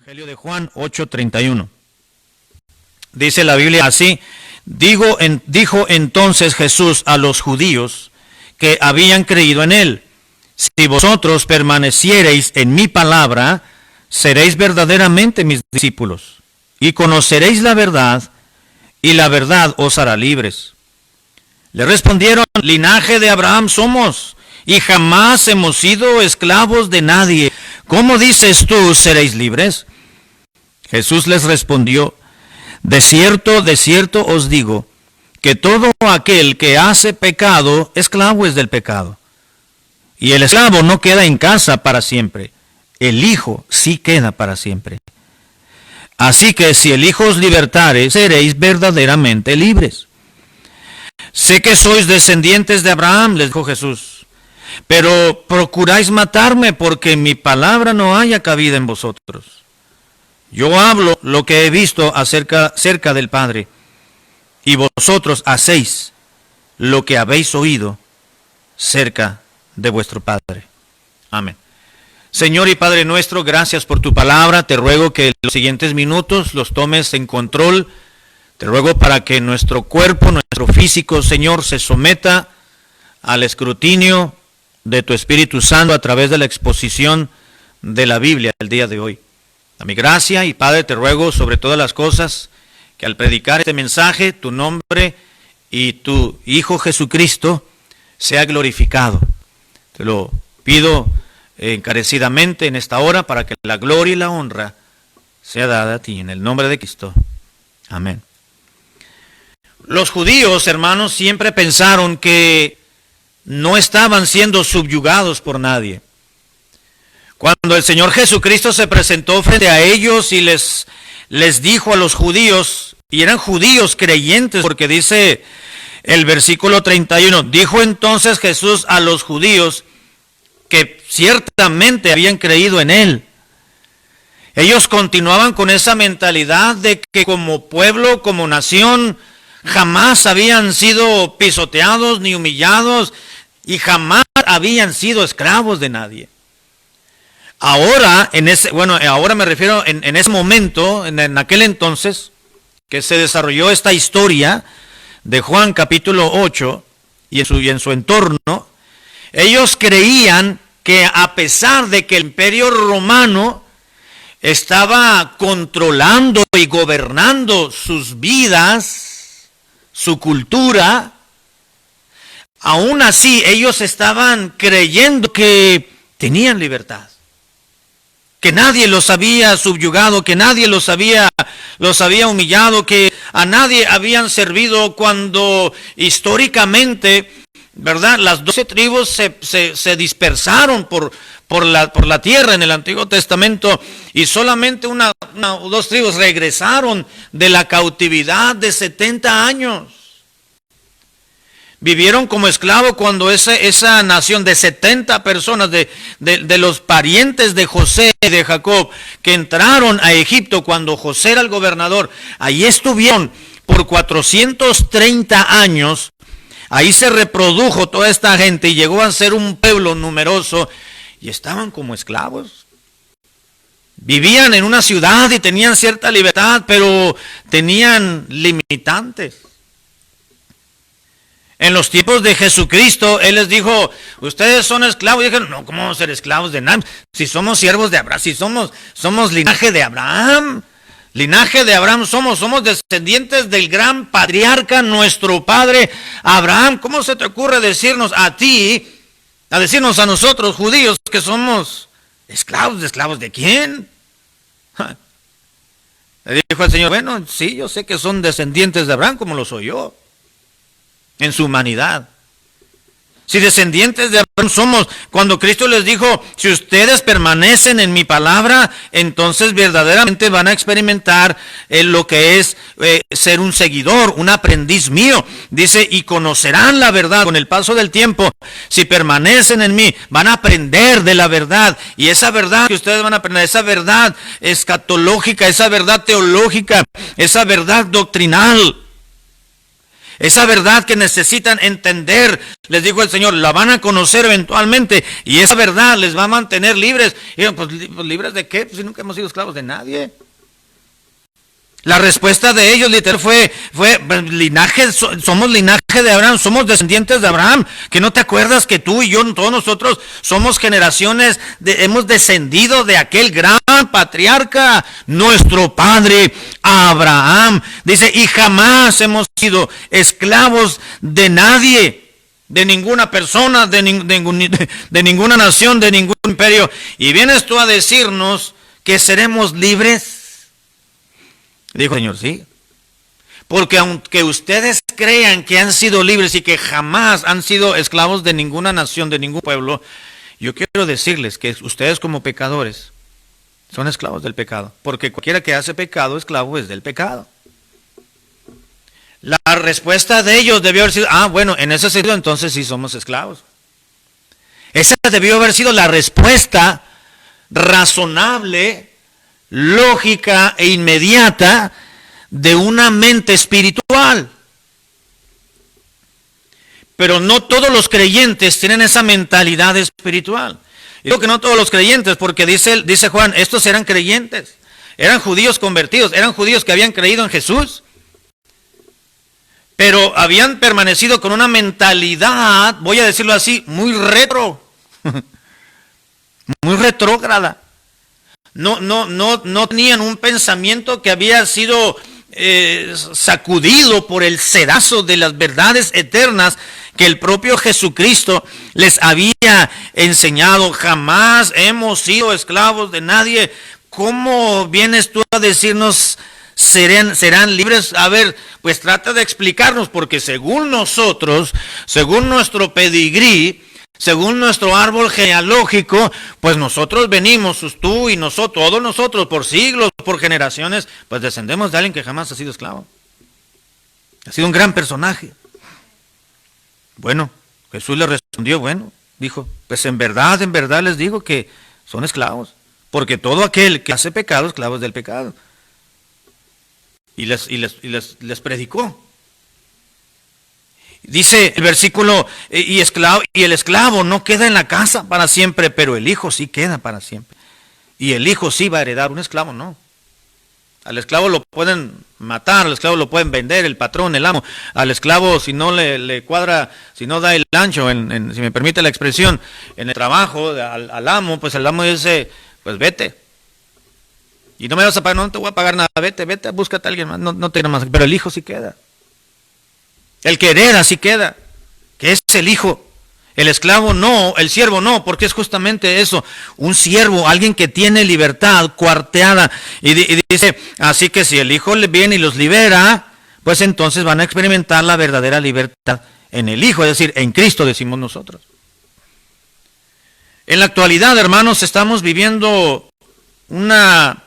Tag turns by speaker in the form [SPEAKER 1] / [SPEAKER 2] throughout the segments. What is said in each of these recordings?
[SPEAKER 1] Evangelio de Juan 8:31. Dice la Biblia así: dijo entonces Jesús a los judíos que habían creído en él: si vosotros permaneciereis en mi palabra, seréis verdaderamente mis discípulos, y conoceréis la verdad, y la verdad os hará libres. Le respondieron: linaje de Abraham somos, y jamás hemos sido esclavos de nadie. ¿Cómo dices tú, seréis libres? Jesús les respondió: de cierto os digo, que todo aquel que hace pecado, esclavo es del pecado. Y el esclavo no queda en casa para siempre, el Hijo sí queda para siempre. Así que si el Hijo os libertare, seréis verdaderamente libres. Sé que sois descendientes de Abraham, les dijo Jesús, pero procuráis matarme porque mi palabra no haya cabida en vosotros. Yo hablo lo que he visto cerca del Padre, y vosotros hacéis lo que habéis oído cerca de vuestro Padre. Amén. Señor y Padre nuestro, gracias por tu palabra. Te ruego que los siguientes minutos los tomes en control. Te ruego para que nuestro cuerpo, nuestro físico, Señor, se someta al escrutinio de tu Espíritu Santo a través de la exposición de la Biblia el día de hoy. A mi gracia y Padre, te ruego sobre todas las cosas que al predicar este mensaje, tu nombre y tu Hijo Jesucristo sea glorificado. Te lo pido encarecidamente en esta hora para que la gloria y la honra sea dada a ti, en el nombre de Cristo. Amén. Los judíos, hermanos, siempre pensaron que no estaban siendo subyugados por nadie. Cuando el Señor Jesucristo se presentó frente a ellos y les dijo a los judíos, y eran judíos creyentes, porque dice el versículo 31, dijo entonces Jesús a los judíos que ciertamente habían creído en él. Ellos continuaban con esa mentalidad de que como pueblo, como nación, jamás habían sido pisoteados ni humillados y jamás habían sido esclavos de nadie. Ahora, ahora me refiero en ese momento, en aquel entonces, que se desarrolló esta historia de Juan capítulo 8 y en su entorno, ellos creían que a pesar de que el imperio romano estaba controlando y gobernando sus vidas, su cultura, aún así ellos estaban creyendo que tenían libertad, que nadie los había subyugado, que nadie los había humillado, que a nadie habían servido cuando históricamente, ¿verdad? Las 12 tribus se dispersaron por la tierra en el Antiguo Testamento y solamente una o dos tribus regresaron de la cautividad de 70 años. Vivieron como esclavos cuando esa nación de 70 personas de los parientes de José y de Jacob que entraron a Egipto cuando José era el gobernador, ahí estuvieron por 430 años. Ahí se reprodujo toda esta gente y llegó a ser un pueblo numeroso y estaban como esclavos. Vivían en una ciudad y tenían cierta libertad, pero tenían limitantes. En los tiempos de Jesucristo, Él les dijo, ustedes son esclavos. Y dijeron, no, ¿cómo vamos a ser esclavos de nadie? Si somos siervos de Abraham, si somos linaje de Abraham. Linaje de Abraham somos descendientes del gran patriarca, nuestro padre Abraham. ¿Cómo se te ocurre decirnos a ti, a decirnos a nosotros judíos que somos esclavos? ¿De esclavos de quién? Le dijo el Señor, bueno, sí, yo sé que son descendientes de Abraham como lo soy yo, en su humanidad. Si descendientes de Abraham somos, cuando Cristo les dijo, si ustedes permanecen en mi palabra, entonces verdaderamente van a experimentar lo que es ser un seguidor, un aprendiz mío. Dice, y conocerán la verdad con el paso del tiempo. Si permanecen en mí, van a aprender de la verdad. Y esa verdad que ustedes van a aprender, esa verdad escatológica, esa verdad teológica, esa verdad doctrinal, esa verdad que necesitan entender, les dijo el Señor, la van a conocer eventualmente, y esa verdad les va a mantener libres. Y pues ¿libres de qué? Pues si nunca hemos sido esclavos de nadie. La respuesta de ellos literal fue linaje, somos linaje de Abraham, somos descendientes de Abraham. ¿Que no te acuerdas que tú y yo, todos nosotros, somos generaciones, hemos descendido de aquel gran patriarca, nuestro padre Abraham? Dice, y jamás hemos sido esclavos de nadie, de ninguna persona, de ninguna nación, de ningún imperio. Y vienes tú a decirnos que seremos libres. Dijo el Señor, sí. Porque aunque ustedes crean que han sido libres y que jamás han sido esclavos de ninguna nación, de ningún pueblo, yo quiero decirles que ustedes como pecadores son esclavos del pecado. Porque cualquiera que hace pecado, esclavo es del pecado. La respuesta de ellos debió haber sido, bueno, en ese sentido entonces sí somos esclavos. Esa debió haber sido la respuesta razonable, lógica e inmediata de una mente espiritual. Pero no todos los creyentes tienen esa mentalidad espiritual. Digo que no todos los creyentes, porque dice Juan, estos eran creyentes, eran judíos convertidos, eran judíos que habían creído en Jesús, pero habían permanecido con una mentalidad, voy a decirlo así, muy muy retrógrada. No tenían un pensamiento que había sido sacudido por el sedazo de las verdades eternas que el propio Jesucristo les había enseñado. Jamás hemos sido esclavos de nadie. ¿Cómo vienes tú a decirnos serán libres? A ver, pues trata de explicarnos, porque según nosotros, según nuestro pedigrí, según nuestro árbol genealógico, pues nosotros venimos, tú y nosotros, todos nosotros, por siglos, por generaciones, pues descendemos de alguien que jamás ha sido esclavo. Ha sido un gran personaje. Bueno, Jesús le respondió, dijo, pues en verdad les digo que son esclavos, porque todo aquel que hace pecado, esclavo es del pecado. Y les predicó. Dice el versículo, y el esclavo no queda en la casa para siempre, pero el hijo sí queda para siempre. Y el hijo sí va a heredar, un esclavo no. Al esclavo lo pueden matar, al esclavo lo pueden vender, el patrón, el amo. Al esclavo, si no le cuadra, si no da el ancho, si me permite la expresión, en el trabajo, al amo, pues el amo dice, pues vete. Y no me vas a pagar, no te voy a pagar nada, vete, búscate a alguien más, no te más. Pero el hijo sí queda. El que hereda sí queda, que es el hijo. El esclavo no, el siervo no, porque es justamente eso, un siervo, alguien que tiene libertad cuarteada. Y dice, así que si el hijo viene y los libera, pues entonces van a experimentar la verdadera libertad en el hijo, es decir, en Cristo, decimos nosotros. En la actualidad, hermanos, estamos viviendo una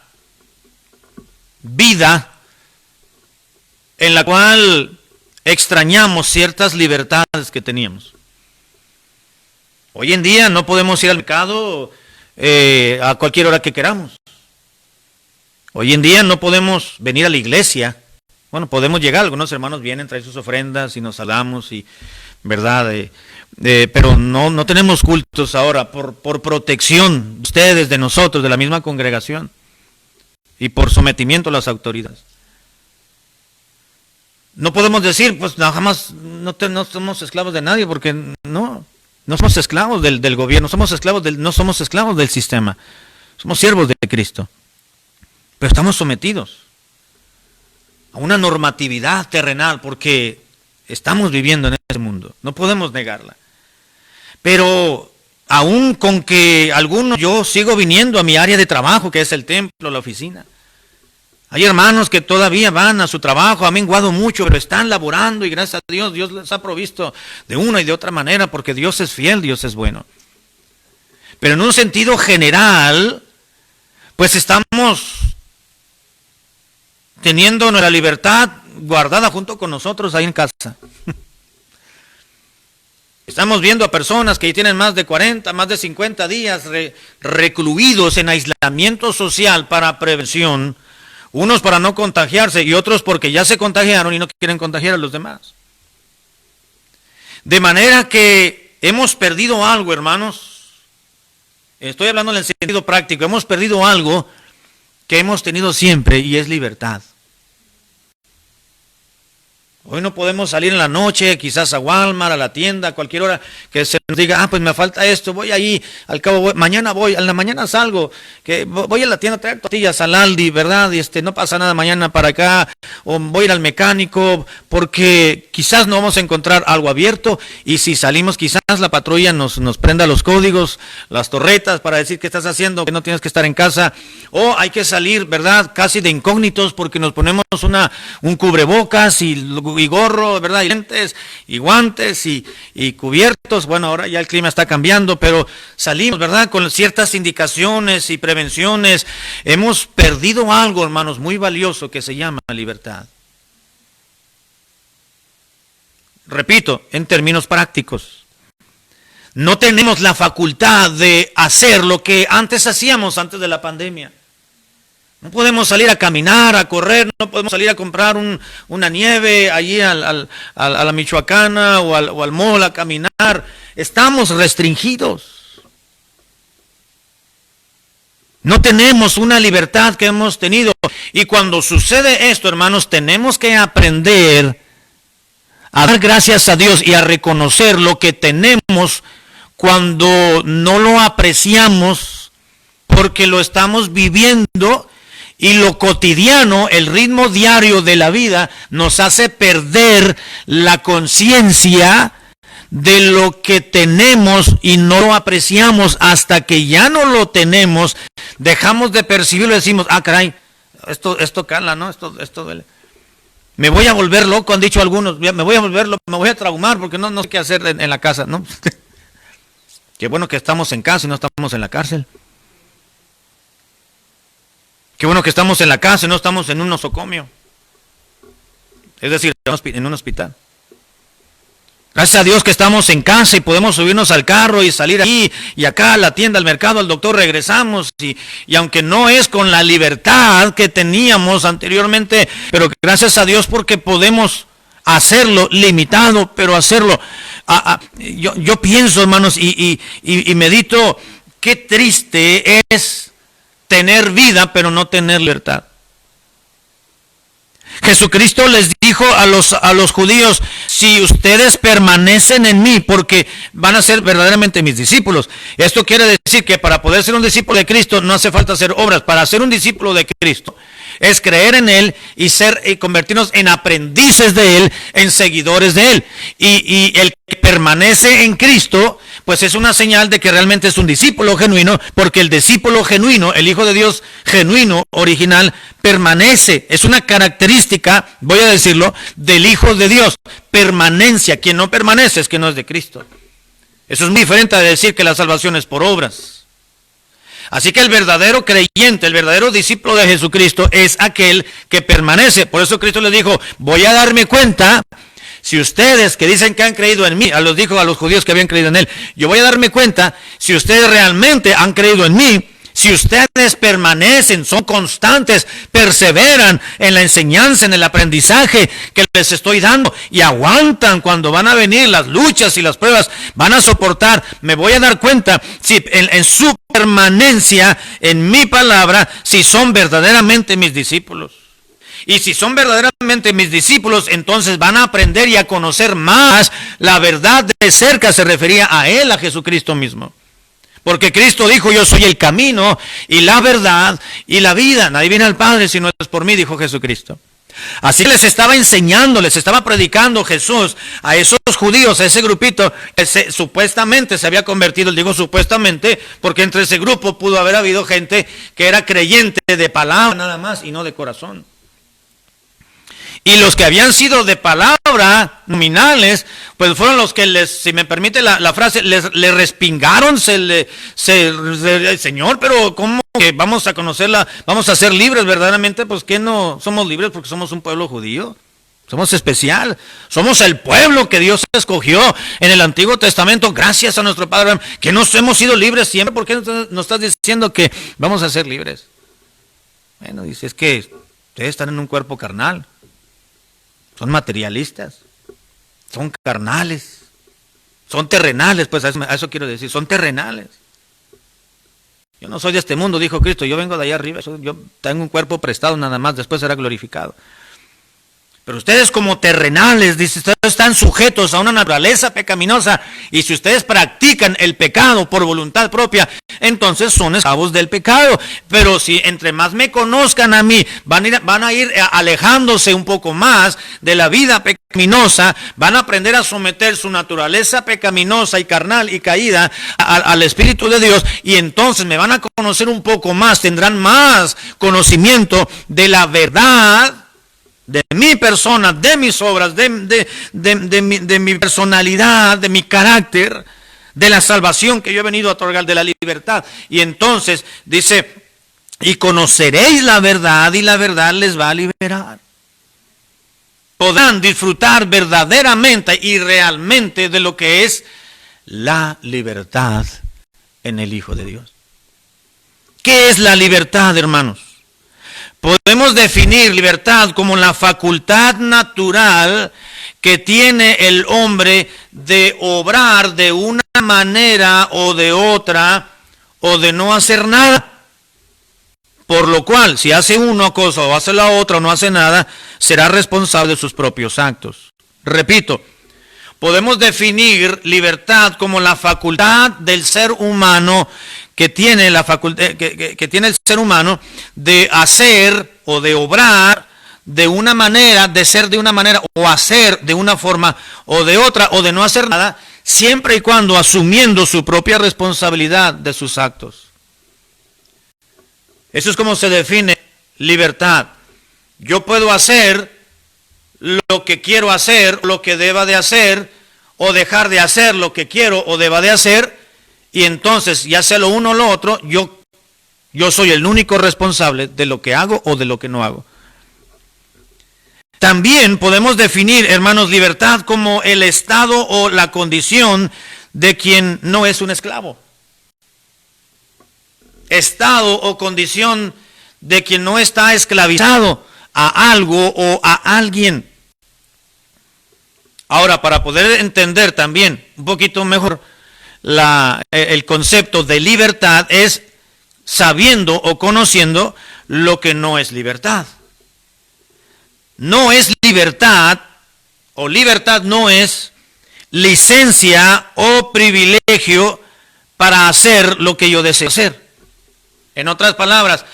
[SPEAKER 1] vida en la cual extrañamos ciertas libertades que teníamos. Hoy en día no podemos ir al mercado a cualquier hora que queramos. Hoy en día no podemos venir a la iglesia. Bueno, podemos llegar, algunos hermanos vienen, traen sus ofrendas y nos saludamos, y verdad, pero no tenemos cultos ahora por protección de ustedes, de nosotros, de la misma congregación, y por sometimiento a las autoridades. No podemos decir, pues jamás, no somos esclavos de nadie, porque no somos esclavos del gobierno, no somos esclavos del sistema, somos siervos de Cristo. Pero estamos sometidos a una normatividad terrenal, porque estamos viviendo en este mundo, no podemos negarla. Pero aún con que yo sigo viniendo a mi área de trabajo, que es el templo, la oficina. Hay hermanos que todavía van a su trabajo, ha menguado mucho, pero están laborando, y gracias a Dios, Dios les ha provisto de una y de otra manera, porque Dios es fiel, Dios es bueno. Pero en un sentido general, pues estamos teniendo nuestra libertad guardada junto con nosotros ahí en casa. Estamos viendo a personas que tienen más de 40, más de 50 días recluidos en aislamiento social para prevención. Unos para no contagiarse y otros porque ya se contagiaron y no quieren contagiar a los demás. De manera que hemos perdido algo, hermanos. Estoy hablando en el sentido práctico. Hemos perdido algo que hemos tenido siempre y es libertad. Hoy no podemos salir en la noche, quizás a Walmart, a la tienda, a cualquier hora que se nos diga, pues me falta esto, voy ahí, al cabo mañana voy, a la mañana salgo, que voy a la tienda a traer tortillas al Aldi, ¿verdad? Y no pasa nada mañana para acá, o voy a ir al mecánico, porque quizás no vamos a encontrar algo abierto, y si salimos quizás la patrulla nos prenda los códigos, las torretas para decir qué estás haciendo, que no tienes que estar en casa, o hay que salir, ¿verdad? Casi de incógnitos porque nos ponemos un cubrebocas y gorro, ¿verdad? Y lentes, y guantes, y cubiertos. Bueno, ahora ya el clima está cambiando, pero salimos, ¿verdad? Con ciertas indicaciones y prevenciones. Hemos perdido algo, hermanos, muy valioso que se llama libertad. Repito, en términos prácticos. No tenemos la facultad de hacer lo que antes hacíamos antes de la pandemia. No podemos salir a caminar, a correr, no podemos salir a comprar una nieve allí a la Michoacana o al mall a caminar. Estamos restringidos. No tenemos una libertad que hemos tenido. Y cuando sucede esto, hermanos, tenemos que aprender a dar gracias a Dios y a reconocer lo que tenemos cuando no lo apreciamos porque lo estamos viviendo. Y lo cotidiano, el ritmo diario de la vida, nos hace perder la conciencia de lo que tenemos y no lo apreciamos hasta que ya no lo tenemos, dejamos de percibirlo y decimos, caray, esto cala, ¿no? Esto duele. Me voy a volver loco, han dicho algunos, me voy a volver loco, me voy a traumar porque no sé qué hacer en la casa, ¿no? Qué bueno que estamos en casa y no estamos en la cárcel. Qué bueno que estamos en la casa y no estamos en un nosocomio. Es decir, en un hospital. Gracias a Dios que estamos en casa y podemos subirnos al carro y salir ahí y acá a la tienda, al mercado, al doctor, regresamos. Y aunque no es con la libertad que teníamos anteriormente, pero gracias a Dios porque podemos hacerlo, limitado, pero hacerlo. Yo pienso, hermanos, y medito, qué triste es tener vida, pero no tener libertad. Jesucristo les dijo a los judíos, si ustedes permanecen en mí, porque van a ser verdaderamente mis discípulos. Esto quiere decir que para poder ser un discípulo de Cristo no hace falta hacer obras. Para ser un discípulo de Cristo es creer en Él y convertirnos en aprendices de Él, en seguidores de Él. Y el que permanece en Cristo, pues es una señal de que realmente es un discípulo genuino, porque el discípulo genuino, el Hijo de Dios genuino, original, permanece. Es una característica, voy a decirlo, del Hijo de Dios. Permanencia. Quien no permanece es que no es de Cristo. Eso es muy diferente a decir que la salvación es por obras. Así que el verdadero creyente, el verdadero discípulo de Jesucristo es aquel que permanece. Por eso Cristo les dijo, voy a darme cuenta, si ustedes que dicen que han creído en mí, los dijo a los judíos que habían creído en Él, yo voy a darme cuenta, si ustedes realmente han creído en mí, si ustedes permanecen, son constantes, perseveran en la enseñanza, en el aprendizaje que les estoy dando y aguantan cuando van a venir las luchas y las pruebas, van a soportar, me voy a dar cuenta si en su permanencia en mi palabra, si son verdaderamente mis discípulos. Y si son verdaderamente mis discípulos, entonces van a aprender y a conocer más la verdad de cerca. Se refería a Él, a Jesucristo mismo. Porque Cristo dijo, yo soy el camino y la verdad y la vida. Nadie viene al Padre si no es por mí, dijo Jesucristo. Así les estaba enseñando, les estaba predicando Jesús a esos judíos, a ese grupito que supuestamente se había convertido. Digo supuestamente porque entre ese grupo pudo haber habido gente que era creyente de palabra nada más y no de corazón. Y los que habían sido de palabra, nominales, pues fueron los que les, si me permite la frase, le respingaron, Señor, pero ¿cómo que vamos a conocerla, vamos a ser libres verdaderamente? Pues que no somos libres porque somos un pueblo judío. Somos especial, somos el pueblo que Dios escogió en el Antiguo Testamento, gracias a nuestro Padre, que nos hemos sido libres siempre. ¿Por qué nos estás diciendo que vamos a ser libres? Bueno, dice, es que ustedes están en un cuerpo carnal. Son materialistas, son carnales, Son terrenales, pues a eso quiero decir, son terrenales. Yo no soy de este mundo, dijo Cristo, yo vengo de allá arriba, yo tengo un cuerpo prestado nada más, después será glorificado. Pero ustedes como terrenales, dice, ustedes están sujetos a una naturaleza pecaminosa, y si ustedes practican el pecado por voluntad propia, entonces son esclavos del pecado. Pero si entre más me conozcan a mí, van a ir alejándose un poco más de la vida pecaminosa, van a aprender a someter su naturaleza pecaminosa y carnal y caída al Espíritu de Dios, y entonces me van a conocer un poco más, tendrán más conocimiento de la verdad, de mi persona, de mis obras, de mi personalidad, de mi carácter, de la salvación que yo he venido a otorgar, de la libertad. Y entonces dice, y conoceréis la verdad, y la verdad les va a liberar. Podrán disfrutar verdaderamente y realmente de lo que es la libertad en el Hijo de Dios. ¿Qué es la libertad, hermanos? Podemos definir libertad como la facultad natural que tiene el hombre de obrar de una manera o de otra, o de no hacer nada. Por lo cual, si hace una cosa o hace la otra o no hace nada, será responsable de sus propios actos. Repito, podemos definir libertad como la facultad del ser humano que tiene que tiene el ser humano de hacer o de obrar de una manera, de ser de una manera, o hacer de una forma o de otra, o de no hacer nada, siempre y cuando asumiendo su propia responsabilidad de sus actos. Eso es como se define libertad. Yo puedo hacer lo que quiero hacer, lo que deba de hacer, o dejar de hacer lo que quiero o deba de hacer, y entonces, ya sea lo uno o lo otro, yo soy el único responsable de lo que hago o de lo que no hago. También podemos definir, hermanos, libertad como el estado o la condición de quien no es un esclavo. Estado o condición de quien no está esclavizado a algo o a alguien. Ahora, para poder entender también un poquito mejor el concepto de libertad, es sabiendo o conociendo lo que no es libertad. No es libertad, o libertad no es licencia o privilegio para hacer lo que yo deseo hacer. En otras palabras,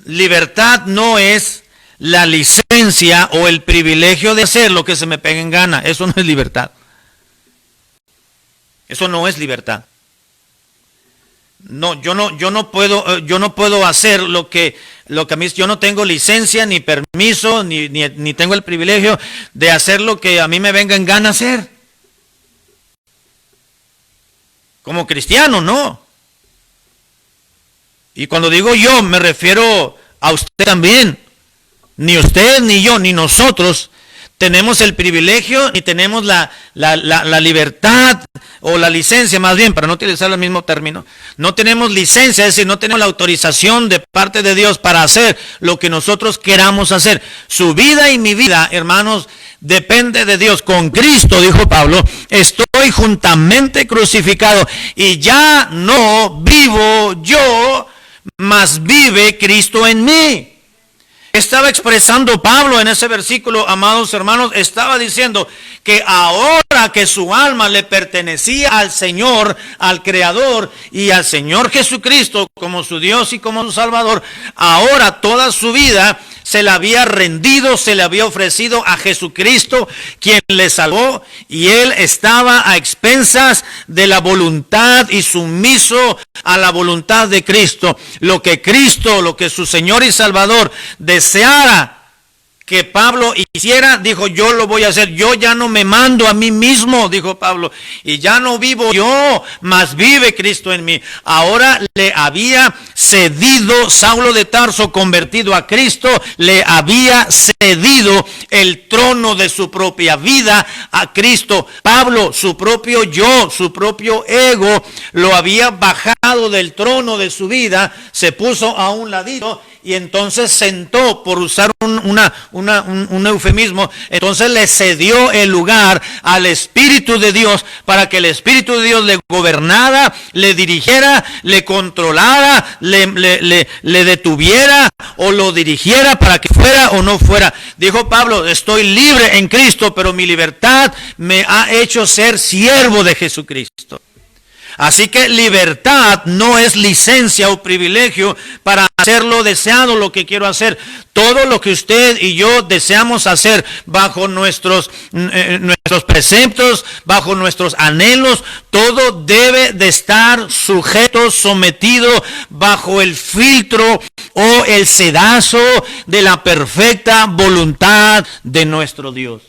[SPEAKER 1] libertad no es la licencia o el privilegio de hacer lo que se me pegue en gana. Eso no es libertad. Eso no es libertad. No, yo no puedo hacer lo que a mí, yo no tengo licencia, ni permiso, ni tengo el privilegio de hacer lo que a mí me venga en gana hacer. Como cristiano, no. Y cuando digo yo, me refiero a usted también. Ni usted, ni yo, ni nosotros tenemos el privilegio, ni tenemos la libertad, o la licencia más bien, para no utilizar el mismo término. No tenemos licencia, es decir, no tenemos la autorización de parte de Dios para hacer lo que nosotros queramos hacer. Su vida y mi vida, hermanos, depende de Dios. Con Cristo, dijo Pablo, estoy juntamente crucificado, y ya no vivo yo, mas vive Cristo en mí. Estaba expresando Pablo en ese versículo, amados hermanos, estaba diciendo que ahora que su alma le pertenecía al Señor, al Creador y al Señor Jesucristo como su Dios y como su Salvador, ahora toda su vida se le había rendido, se le había ofrecido a Jesucristo, quien le salvó, y él estaba a expensas de la voluntad y sumiso a la voluntad de Cristo. Lo que Cristo, lo que su Señor y Salvador deseara que Pablo hiciera, dijo, yo lo voy a hacer. Yo ya no me mando a mí mismo, dijo Pablo, y ya no vivo yo, mas vive Cristo en mí. Ahora le había cedido, Saulo de Tarso, convertido a Cristo, le había cedido el trono de su propia vida a Cristo. Pablo, su propio yo, su propio ego, lo había bajado del trono de su vida, se puso a un ladito, y entonces sentó, por usar un eufemismo, entonces le cedió el lugar al Espíritu de Dios para que el Espíritu de Dios le gobernara, le dirigiera, le controlara, le detuviera o lo dirigiera para que fuera o no fuera. Dijo Pablo, estoy libre en Cristo, pero mi libertad me ha hecho ser siervo de Jesucristo. Así que libertad no es licencia o privilegio para hacer lo deseado, lo que quiero hacer. Todo lo que usted y yo deseamos hacer bajo nuestros preceptos, bajo nuestros anhelos, todo debe de estar sujeto, sometido bajo el filtro o el sedazo de la perfecta voluntad de nuestro Dios.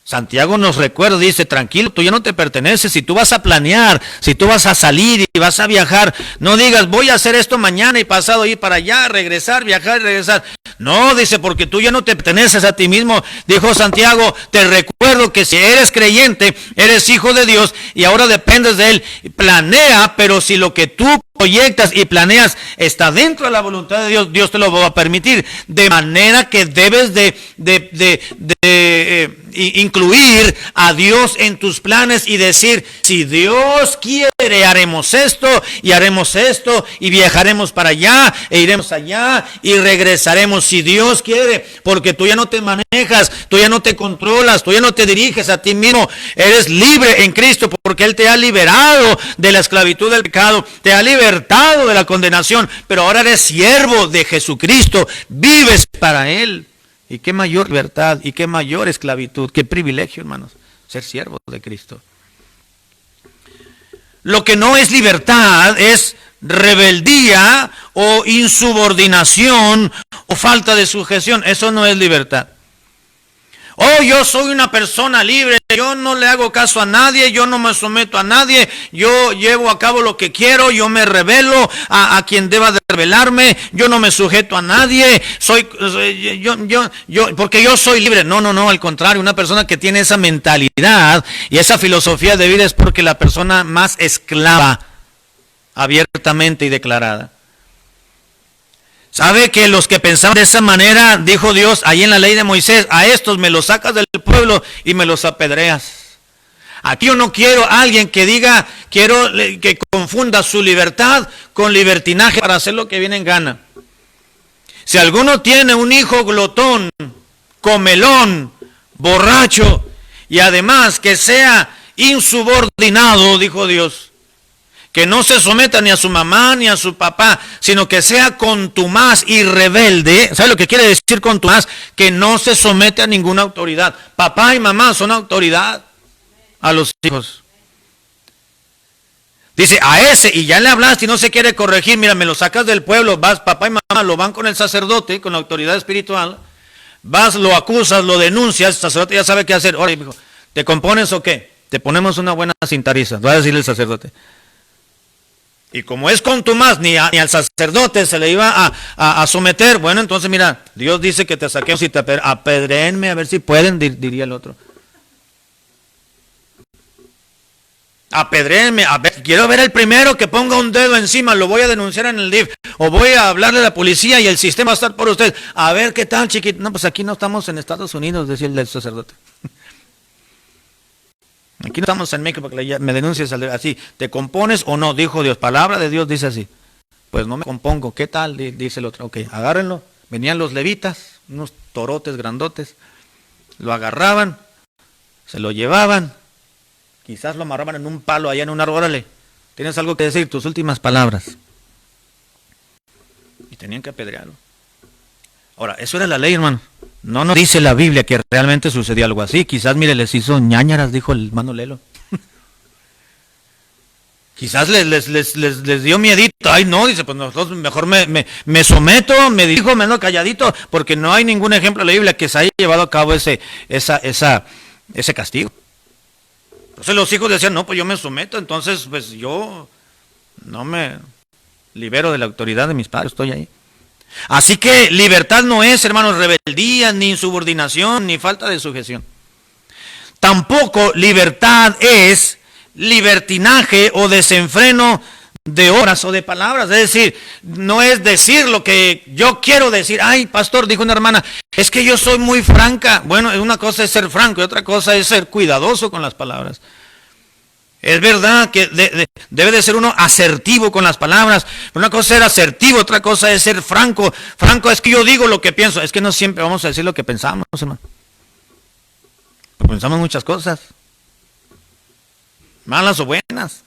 [SPEAKER 1] Santiago nos recuerda, dice, tranquilo, tú ya no te perteneces. Si tú vas a planear, si tú vas a salir y vas a viajar, no digas, voy a hacer esto mañana y pasado, ir para allá, regresar, viajar y regresar. No, dice, porque tú ya no te perteneces a ti mismo. Dijo Santiago, te recuerdo que si eres creyente, eres hijo de Dios y ahora dependes de Él. Planea, pero si lo que tú proyectas y planeas está dentro de la voluntad de Dios, Dios te lo va a permitir. De manera que debes incluir a Dios en tus planes y decir, si Dios quiere, haremos esto y viajaremos para allá e iremos allá y regresaremos si Dios quiere, porque tú ya no te manejas, tú ya no te controlas, tú ya no te diriges a ti mismo, eres libre en Cristo porque Él te ha liberado de la esclavitud del pecado, te ha libertado de la condenación, pero ahora eres siervo de Jesucristo, vives para Él. Y qué mayor libertad y qué mayor esclavitud, qué privilegio, hermanos, ser siervos de Cristo. Lo que no es libertad es rebeldía o insubordinación o falta de sujeción. Eso no es libertad. Oh, yo soy una persona libre, yo no le hago caso a nadie, yo no me someto a nadie, yo llevo a cabo lo que quiero, yo me rebelo a quien deba de rebelarme, yo no me sujeto a nadie, porque yo soy libre. No, al contrario, una persona que tiene esa mentalidad y esa filosofía de vida es porque la persona más esclava, abiertamente y declarada. ¿Sabe que los que pensaban de esa manera, dijo Dios ahí en la ley de Moisés, a estos me los sacas del pueblo y me los apedreas? Aquí yo no quiero a alguien que diga, quiero que confunda su libertad con libertinaje para hacer lo que viene en gana. Si alguno tiene un hijo glotón, comelón, borracho y además que sea insubordinado, dijo Dios, que no se someta ni a su mamá ni a su papá, sino que sea contumaz y rebelde. ¿Sabe lo que quiere decir contumaz? Que no se somete a ninguna autoridad. Papá y mamá son autoridad a los hijos. Dice, a ese, y ya le hablaste y no se quiere corregir, mira, me lo sacas del pueblo, vas, papá y mamá lo van con el sacerdote, con la autoridad espiritual, vas, lo acusas, lo denuncias, el sacerdote ya sabe qué hacer. Ahora, hijo, ¿te compones o qué? Te ponemos una buena cintariza, va a decirle el sacerdote. Y como es contumaz, ni al sacerdote se le iba a someter. Bueno, entonces mira, Dios dice que te saquemos y te apedréenme a ver si pueden, diría el otro. Apedréenme, a ver, quiero ver el primero que ponga un dedo encima, lo voy a denunciar en el DIF, o voy a hablarle a la policía y el sistema va a estar por usted. A ver qué tal, chiquito. No, pues aquí no estamos en Estados Unidos, decía el sacerdote. Aquí no estamos en México para que me denuncies así. ¿Te compones o no? Dijo Dios. Palabra de Dios dice así. Pues no me compongo. ¿Qué tal? Dice el otro. Ok, agárrenlo. Venían los levitas, unos torotes grandotes. Lo agarraban, se lo llevaban. Quizás lo amarraban en un palo allá en un árbol. Órale, tienes algo que decir, tus últimas palabras. Y tenían que apedrearlo. Ahora, eso era la ley, hermano. No nos dice la Biblia que realmente sucedió algo así. Quizás, mire, les hizo ñáñaras, dijo el hermano Lelo. Quizás les dio miedito. Ay, no, dice, pues nosotros mejor me someto, me dirijo, me ando calladito, porque no hay ningún ejemplo en la Biblia que se haya llevado a cabo ese castigo. Entonces los hijos decían, no, pues yo me someto, entonces pues yo no me libero de la autoridad de mis padres, estoy ahí. Así que libertad no es, hermanos, rebeldía, ni insubordinación, ni falta de sujeción. Tampoco libertad es libertinaje o desenfreno de obras o de palabras. Es decir, no es decir lo que yo quiero decir. Ay, pastor, dijo una hermana, es que yo soy muy franca. Bueno, una cosa es ser franco y otra cosa es ser cuidadoso con las palabras. Es verdad que debe de ser uno asertivo con las palabras. Una cosa es ser asertivo, otra cosa es ser franco. Franco es que yo digo lo que pienso. Es que no siempre vamos a decir lo que pensamos, hermano. Pensamos muchas cosas, malas o buenas.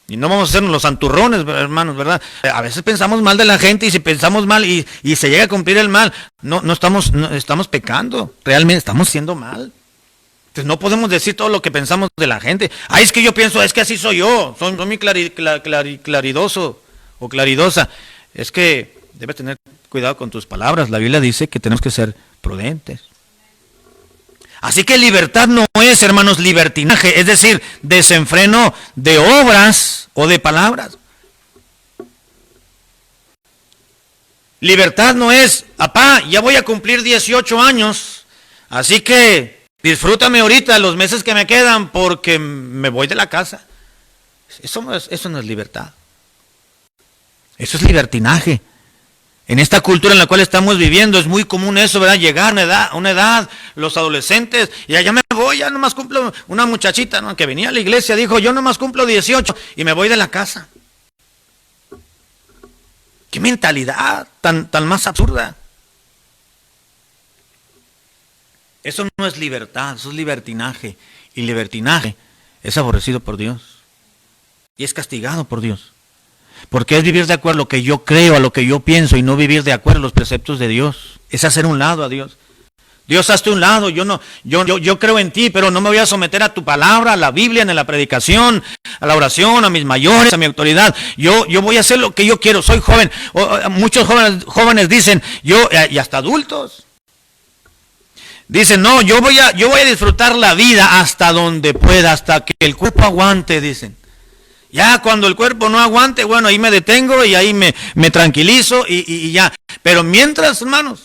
[SPEAKER 1] Y no vamos a ser los santurrones, hermanos, ¿verdad? A veces pensamos mal de la gente, y si pensamos mal y se llega a cumplir el mal, no estamos pecando, realmente estamos siendo mal. Entonces no podemos decir todo lo que pensamos de la gente. Ay, es que yo pienso, es que así soy yo, soy muy claridoso o claridosa. Es que debes tener cuidado con tus palabras. La Biblia dice que tenemos que ser prudentes. Así que libertad no es, hermanos, libertinaje, es decir, desenfreno de obras o de palabras. Libertad no es, papá, ya voy a cumplir 18 años, así que disfrútame ahorita los meses que me quedan porque me voy de la casa. Eso no es libertad. Eso es libertinaje. En esta cultura en la cual estamos viviendo es muy común eso, ¿verdad? Llegar a una edad, los adolescentes, y ya me voy, ya nomás cumplo. Una muchachita, ¿no?, que venía a la iglesia, dijo, yo nomás cumplo 18 y me voy de la casa. ¿Qué mentalidad tan más absurda? Eso no es libertad, eso es libertinaje. Y libertinaje es aborrecido por Dios. Y es castigado por Dios. Porque es vivir de acuerdo a lo que yo creo, a lo que yo pienso, y no vivir de acuerdo a los preceptos de Dios. Es hacer un lado a Dios. Dios, hazte un lado. Yo creo en ti, pero no me voy a someter a tu palabra, a la Biblia, ni a la predicación, a la oración, a mis mayores, a mi autoridad. Yo voy a hacer lo que yo quiero. Soy joven. Muchos jóvenes dicen, y hasta adultos, dicen, no, yo voy a disfrutar la vida hasta donde pueda, hasta que el cuerpo aguante, dicen. Ya cuando el cuerpo no aguante, bueno, ahí me detengo y ahí me tranquilizo y ya. Pero mientras, hermanos,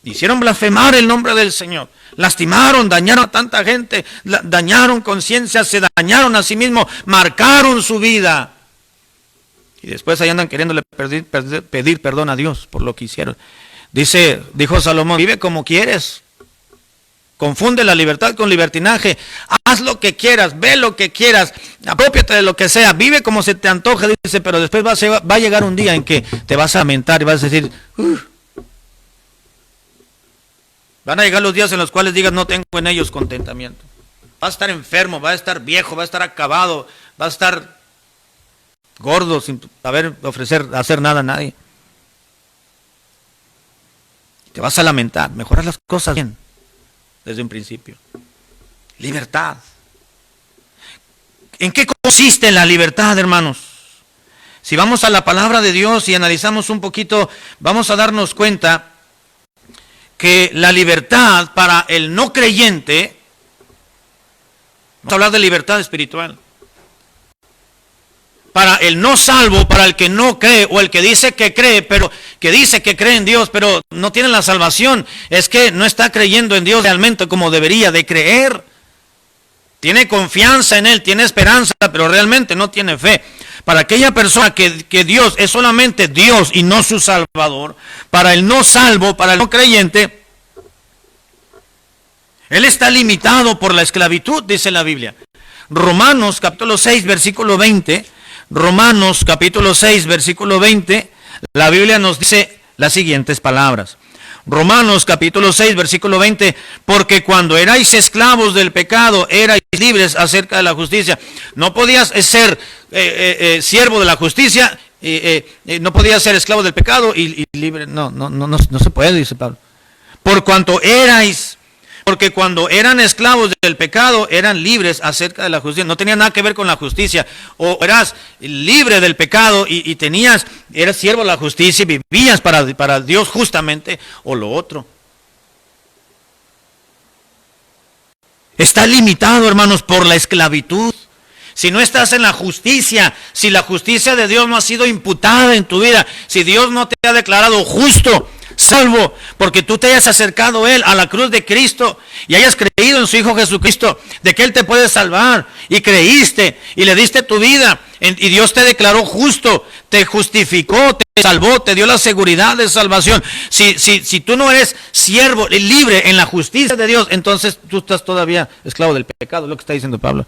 [SPEAKER 1] hicieron blasfemar el nombre del Señor, lastimaron, dañaron a tanta gente, dañaron conciencias, se dañaron a sí mismos, marcaron su vida. Y después ahí andan queriéndole pedir perdón a Dios por lo que hicieron. Dijo Salomón, vive como quieres. Confunde la libertad con libertinaje. Haz lo que quieras, ve lo que quieras, aprópiate de lo que sea, vive como se te antoje, dice, pero después va a llegar un día en que te vas a lamentar y vas a decir, van a llegar los días en los cuales digas, no tengo en ellos contentamiento. Vas a estar enfermo, vas a estar viejo, vas a estar acabado, vas a estar gordo sin hacer nada a nadie. Te vas a lamentar, mejorar las cosas bien. Desde un principio. Libertad. ¿En qué consiste la libertad, hermanos? Si vamos a la palabra de Dios y analizamos un poquito, vamos a darnos cuenta que la libertad para el no creyente, vamos a hablar de libertad espiritual. Para el no salvo, para el que no cree, o el que dice que cree, pero que dice que cree en Dios, pero no tiene la salvación, es que no está creyendo en Dios realmente como debería de creer. Tiene confianza en Él, tiene esperanza, pero realmente no tiene fe. Para aquella persona que Dios es solamente Dios y no su Salvador, para el no salvo, para el no creyente, él está limitado por la esclavitud, dice la Biblia. Romanos capítulo 6, versículo 20. Romanos capítulo 6, versículo 20, la Biblia nos dice las siguientes palabras. Romanos capítulo 6, versículo 20, porque cuando erais esclavos del pecado, erais libres acerca de la justicia. No podías ser siervo de la justicia, no podías ser esclavo del pecado y libre. No se puede, dice Pablo. Porque cuando eran esclavos del pecado, eran libres acerca de la justicia. No tenía nada que ver con la justicia. O eras libre del pecado y eras siervo de la justicia y vivías para Dios justamente, o lo otro. Está limitado, hermanos, por la esclavitud. Si no estás en la justicia, si la justicia de Dios no ha sido imputada en tu vida, si Dios no te ha declarado justo, salvo, porque tú te hayas acercado a Él, a la cruz de Cristo, y hayas creído en su Hijo Jesucristo, de que Él te puede salvar, y creíste, y le diste tu vida, Y Dios te declaró justo, te justificó, te salvó, te dio la seguridad de salvación. Si tú no eres siervo libre en la justicia de Dios, entonces tú estás todavía esclavo del pecado, es lo que está diciendo Pablo.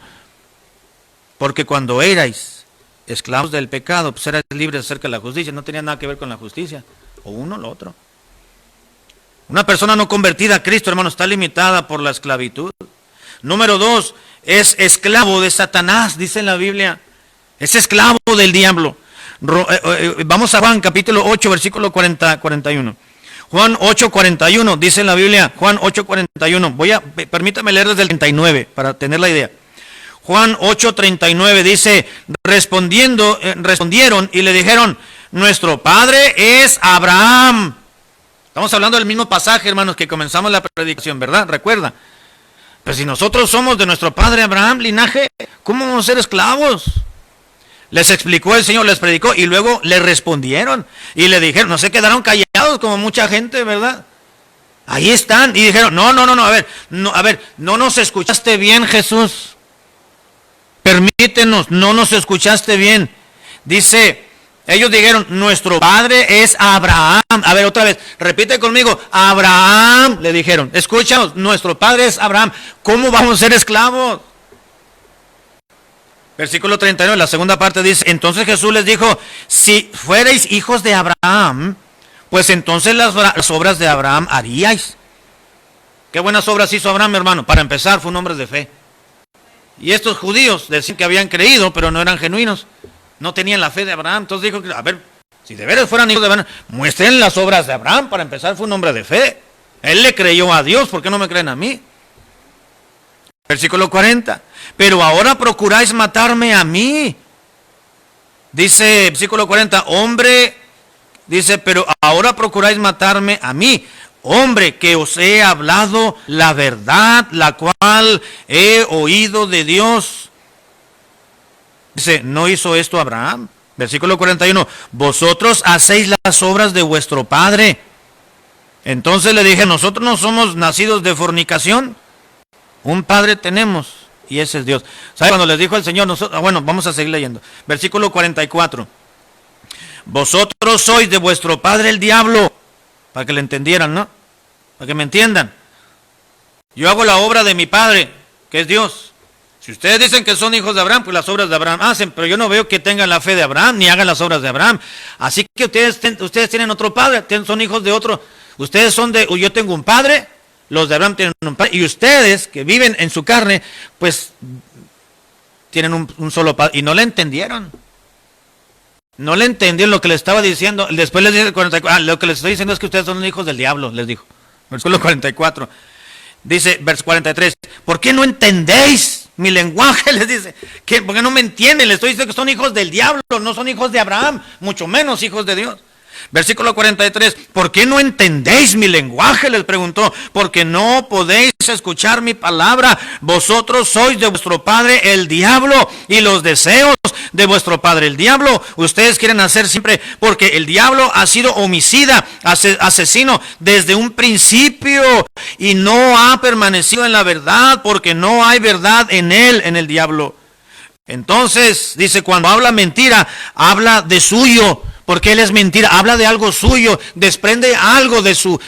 [SPEAKER 1] Porque cuando erais esclavos del pecado, pues eras libres acerca de la justicia, no tenía nada que ver con la justicia, o uno o lo otro. Una persona no convertida a Cristo, hermano, está limitada por la esclavitud. Número 2, es esclavo de Satanás, dice en la Biblia. Es esclavo del diablo. Vamos a Juan capítulo 8, versículo 41. Juan 8, 41, dice en la Biblia, Juan 8, 41. Permítame leer desde el 39 para tener la idea. Juan 8, 39 dice, respondieron y le dijeron, nuestro padre es Abraham. Estamos hablando del mismo pasaje, hermanos, que comenzamos la predicación, ¿verdad? Recuerda. Pero si nosotros somos de nuestro padre Abraham, linaje, ¿cómo vamos a ser esclavos? Les explicó el Señor, les predicó y luego le respondieron y le dijeron, no se quedaron callados como mucha gente, ¿verdad? Ahí están y dijeron, no, a ver, no nos escuchaste bien, Jesús. Permítenos, no nos escuchaste bien. Dice, ellos dijeron, nuestro padre es Abraham. A ver, otra vez, repite conmigo, Abraham, le dijeron, escúchanos, nuestro padre es Abraham. ¿Cómo vamos a ser esclavos? Versículo 39, la segunda parte dice, entonces Jesús les dijo, si fuerais hijos de Abraham, pues entonces las obras de Abraham haríais. ¿Qué buenas obras hizo Abraham, hermano? Para empezar, fue un hombre de fe. Y estos judíos decían que habían creído, pero no eran genuinos. No tenían la fe de Abraham. Entonces dijo, a ver, si de veras fueran hijos de Abraham, muestren las obras de Abraham. Para empezar, fue un hombre de fe. Él le creyó a Dios, ¿por qué no me creen a mí? Versículo 40. Pero ahora procuráis matarme a mí. Dice, versículo 40, hombre, dice, pero ahora procuráis matarme a mí. Hombre, que os he hablado la verdad, la cual he oído de Dios. Dice, ¿no hizo esto Abraham? Versículo 41, vosotros hacéis las obras de vuestro padre. Entonces le dije, nosotros no somos nacidos de fornicación. Un padre tenemos y ese es Dios. ¿Sabe cuando les dijo el Señor? Bueno, vamos a seguir leyendo. Versículo 44. Vosotros sois de vuestro padre el diablo. Para que le entendieran, ¿no? Para que me entiendan. Yo hago la obra de mi padre, que es Dios. Si ustedes dicen que son hijos de Abraham, pues las obras de Abraham hacen. Pero yo no veo que tengan la fe de Abraham, ni hagan las obras de Abraham. Así que ustedes tienen otro padre, son hijos de otro. Ustedes son yo tengo un padre. Los de Abraham tienen un padre, y ustedes que viven en su carne, pues tienen un solo padre, y no le entendieron. No le entendieron lo que le estaba diciendo. Después les dice 44, lo que les estoy diciendo es que ustedes son hijos del diablo, les dijo. Versículo 44. Dice, verso 43, ¿por qué no entendéis mi lenguaje? Les dice, ¿por qué no me entienden? Les estoy diciendo que son hijos del diablo, no son hijos de Abraham, mucho menos hijos de Dios. Versículo 43, ¿por qué no entendéis mi lenguaje? Les preguntó, porque no podéis escuchar mi palabra. Vosotros sois de vuestro padre el diablo y los deseos de vuestro padre el diablo. Ustedes quieren hacer siempre, porque el diablo ha sido homicida, asesino desde un principio y no ha permanecido en la verdad, porque no hay verdad en él, en el diablo. Entonces, dice, cuando habla mentira, habla de suyo. Porque él es mentira, habla de algo suyo, desprende algo de su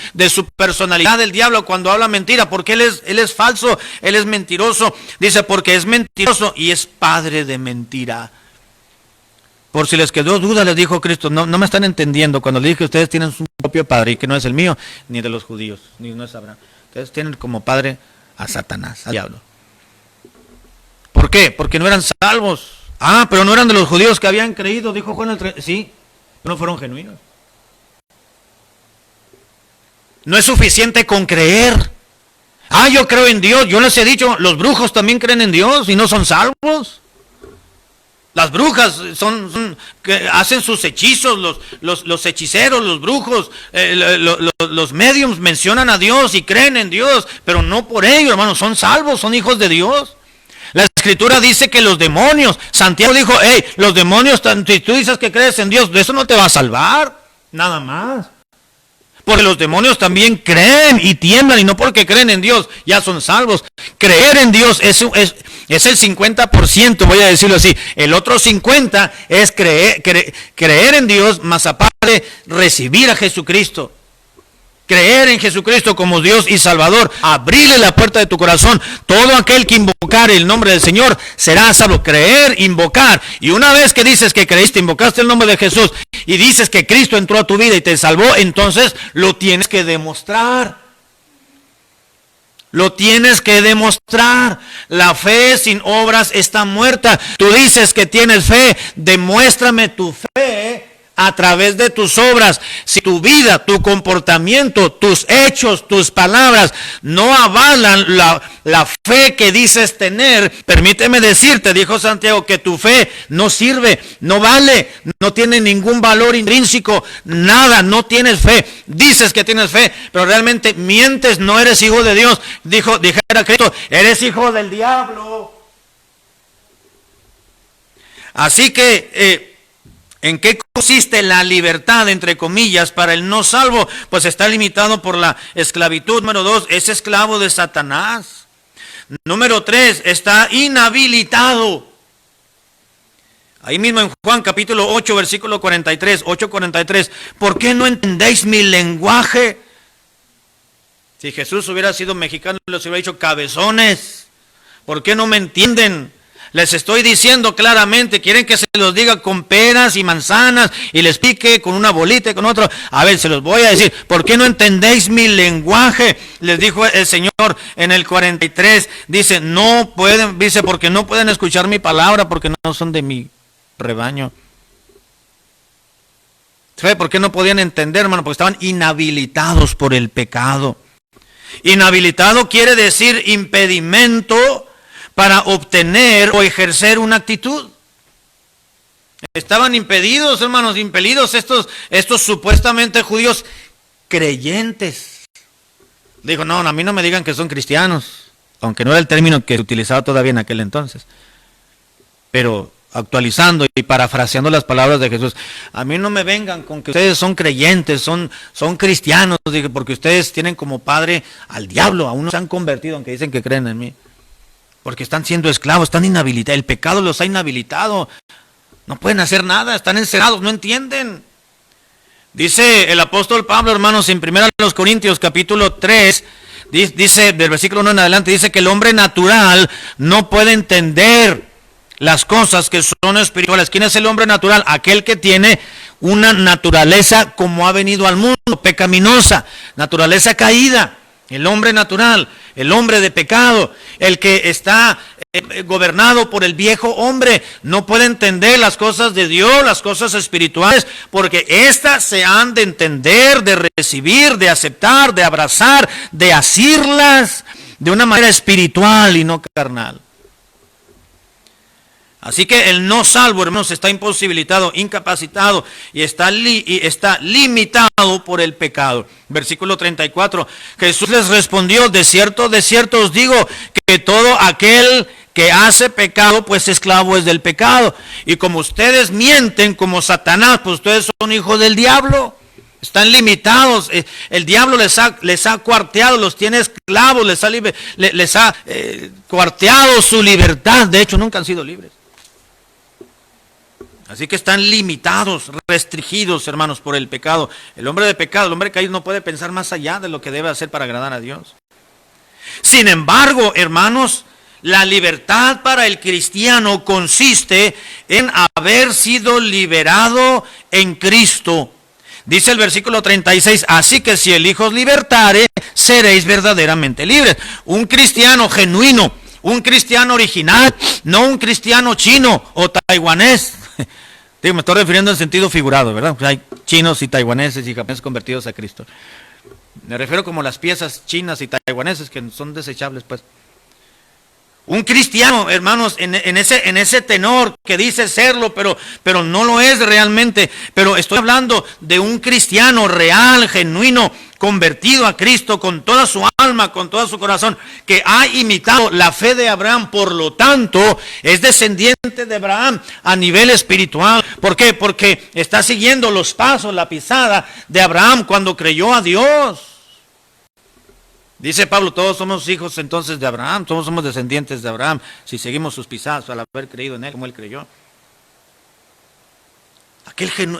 [SPEAKER 1] personalidad del diablo cuando habla mentira, porque él es falso, él es mentiroso. Dice, porque es mentiroso y es padre de mentira. Por si les quedó duda, les dijo Cristo, no me están entendiendo cuando les dije que ustedes tienen su propio padre y que no es el mío, ni de los judíos, ni no es Abraham. Ustedes tienen como padre a Satanás, al diablo. ¿Por qué? Porque no eran salvos. Ah, pero no eran de los judíos que habían creído, dijo Juan el 3. Sí. No fueron genuinos. No es suficiente con creer. Ah, yo creo en Dios. Yo les he dicho, los brujos también creen en Dios y no son salvos. Las brujas que hacen sus hechizos, los hechiceros, los brujos, los mediums mencionan a Dios y creen en Dios, pero no por ello, hermanos, son salvos, son hijos de Dios. La Escritura dice que los demonios, Santiago dijo, hey, los demonios, si tú dices que crees en Dios, de eso no te va a salvar, nada más. Porque los demonios también creen y tiemblan, y no porque creen en Dios, ya son salvos. Creer en Dios Es el 50%, voy a decirlo así. El otro 50% es creer en Dios, más aparte recibir a Jesucristo. Creer en Jesucristo como Dios y Salvador, abrirle la puerta de tu corazón. Todo aquel que invocar el nombre del Señor será salvo. Creer, invocar. Y una vez que dices que creíste, invocaste el nombre de Jesús y dices que Cristo entró a tu vida y te salvó, entonces lo tienes que demostrar. Lo tienes que demostrar. La fe sin obras está muerta. Tú dices que tienes fe, demuéstrame tu fe a través de tus obras. Si tu vida, tu comportamiento, tus hechos, tus palabras no avalan la fe que dices tener, permíteme decirte, dijo Santiago, que tu fe no sirve, no vale, no tiene ningún valor intrínseco, nada, no tienes fe. Dices que tienes fe, pero realmente mientes, no eres hijo de Dios. Dijera Cristo, eres hijo del diablo. Así que ¿en qué consiste la libertad, entre comillas, para el no salvo? Pues está limitado por la esclavitud. Número 2, es esclavo de Satanás. Número 3, está inhabilitado. Ahí mismo en Juan capítulo 8, versículo 43, 8:43. ¿Por qué no entendéis mi lenguaje? Si Jesús hubiera sido mexicano, les hubiera dicho cabezones. ¿Por qué no me entienden? Les estoy diciendo claramente, quieren que se los diga con peras y manzanas y les pique con una bolita y con otro. A ver, se los voy a decir, ¿por qué no entendéis mi lenguaje? Les dijo el Señor en el 43, dice, no pueden, dice, porque no pueden escuchar mi palabra, porque no son de mi rebaño. ¿Sabe por qué no podían entender, hermano? Porque estaban inhabilitados por el pecado. Inhabilitado quiere decir impedimento para obtener o ejercer una actitud. Estaban impedidos, hermanos, impedidos estos supuestamente judíos creyentes. Dijo, no, a mí no me digan que son cristianos, aunque no era el término que se utilizaba todavía en aquel entonces. Pero actualizando y parafraseando las palabras de Jesús, a mí no me vengan con que ustedes son creyentes, son cristianos, dije, porque ustedes tienen como padre al diablo, aún no se han convertido, aunque dicen que creen en mí. Porque están siendo esclavos, están inhabilitados, el pecado los ha inhabilitado, no pueden hacer nada, están encerrados, no entienden. Dice el apóstol Pablo, hermanos, en 1 Corintios capítulo 3, dice, del versículo 1 en adelante, dice que el hombre natural no puede entender las cosas que son espirituales. ¿Quién es el hombre natural? Aquel que tiene una naturaleza como ha venido al mundo, pecaminosa, naturaleza caída. El hombre natural, el hombre de pecado, el que está gobernado por el viejo hombre, no puede entender las cosas de Dios, las cosas espirituales, porque éstas se han de entender, de recibir, de aceptar, de abrazar, de asirlas de una manera espiritual y no carnal. Así que el no salvo, hermanos, está imposibilitado, incapacitado y está limitado por el pecado. Versículo 34, Jesús les respondió, de cierto os digo que todo aquel que hace pecado, pues esclavo es del pecado. Y como ustedes mienten como Satanás, pues ustedes son hijos del diablo. Están limitados, el diablo les ha cuarteado, los tiene esclavos, les ha cuarteado su libertad. De hecho, nunca han sido libres. Así que están limitados, restringidos, hermanos, por el pecado. El hombre de pecado, el hombre caído no puede pensar más allá de lo que debe hacer para agradar a Dios. Sin embargo, hermanos, la libertad para el cristiano consiste en haber sido liberado en Cristo. Dice el versículo 36, así que si el Hijo os libertare, seréis verdaderamente libres. Un cristiano genuino, un cristiano original, no un cristiano chino o taiwanés. Digo, me estoy refiriendo en sentido figurado, ¿verdad? Hay chinos y taiwaneses y japoneses convertidos a Cristo. Me refiero como las piezas chinas y taiwaneses que son desechables, pues. Un cristiano, hermanos, en ese tenor que dice serlo, pero no lo es realmente. Pero estoy hablando de un cristiano real, genuino, convertido a Cristo con toda su alma, con todo su corazón, que ha imitado la fe de Abraham, por lo tanto, es descendiente de Abraham a nivel espiritual. ¿Por qué? Porque está siguiendo los pasos, la pisada de Abraham cuando creyó a Dios. Dice Pablo, todos somos hijos entonces de Abraham, todos somos descendientes de Abraham, si seguimos sus pisadas al haber creído en él como él creyó.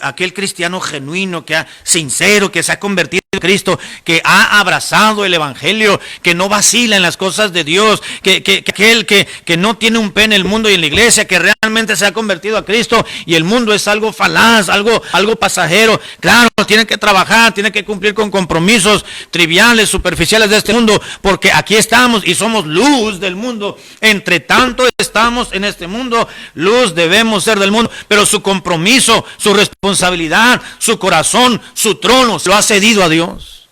[SPEAKER 1] Aquel cristiano genuino, sincero, que se ha convertido en Cristo, que ha abrazado el Evangelio, que no vacila en las cosas de Dios, que no tiene un pie en el mundo y en la iglesia, que realmente se ha convertido a Cristo y el mundo es algo falaz, algo pasajero. Claro, tiene que trabajar, tiene que cumplir con compromisos triviales, superficiales de este mundo, porque aquí estamos y somos luz del mundo. Entre tanto estamos en este mundo, luz debemos ser del mundo, pero su compromiso, su responsabilidad, su corazón, su trono, se lo ha cedido a Dios.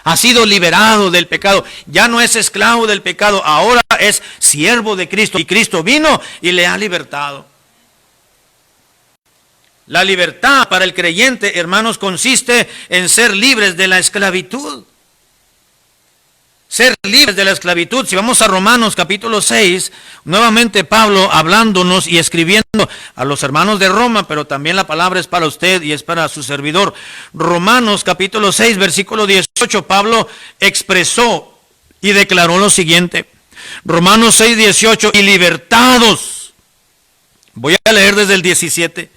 [SPEAKER 1] Ha sido liberado del pecado. Ya no es esclavo del pecado, ahora es siervo de Cristo. Y Cristo vino y le ha libertado. La libertad para el creyente, hermanos, consiste en ser libres de la esclavitud. Ser libres de la esclavitud. Si vamos a Romanos capítulo 6, nuevamente Pablo hablándonos y escribiendo a los hermanos de Roma, pero también la palabra es para usted y es para su servidor. Romanos capítulo 6, versículo 18, Pablo expresó y declaró lo siguiente. Romanos 6, 18, y libertados. Voy a leer desde el 17.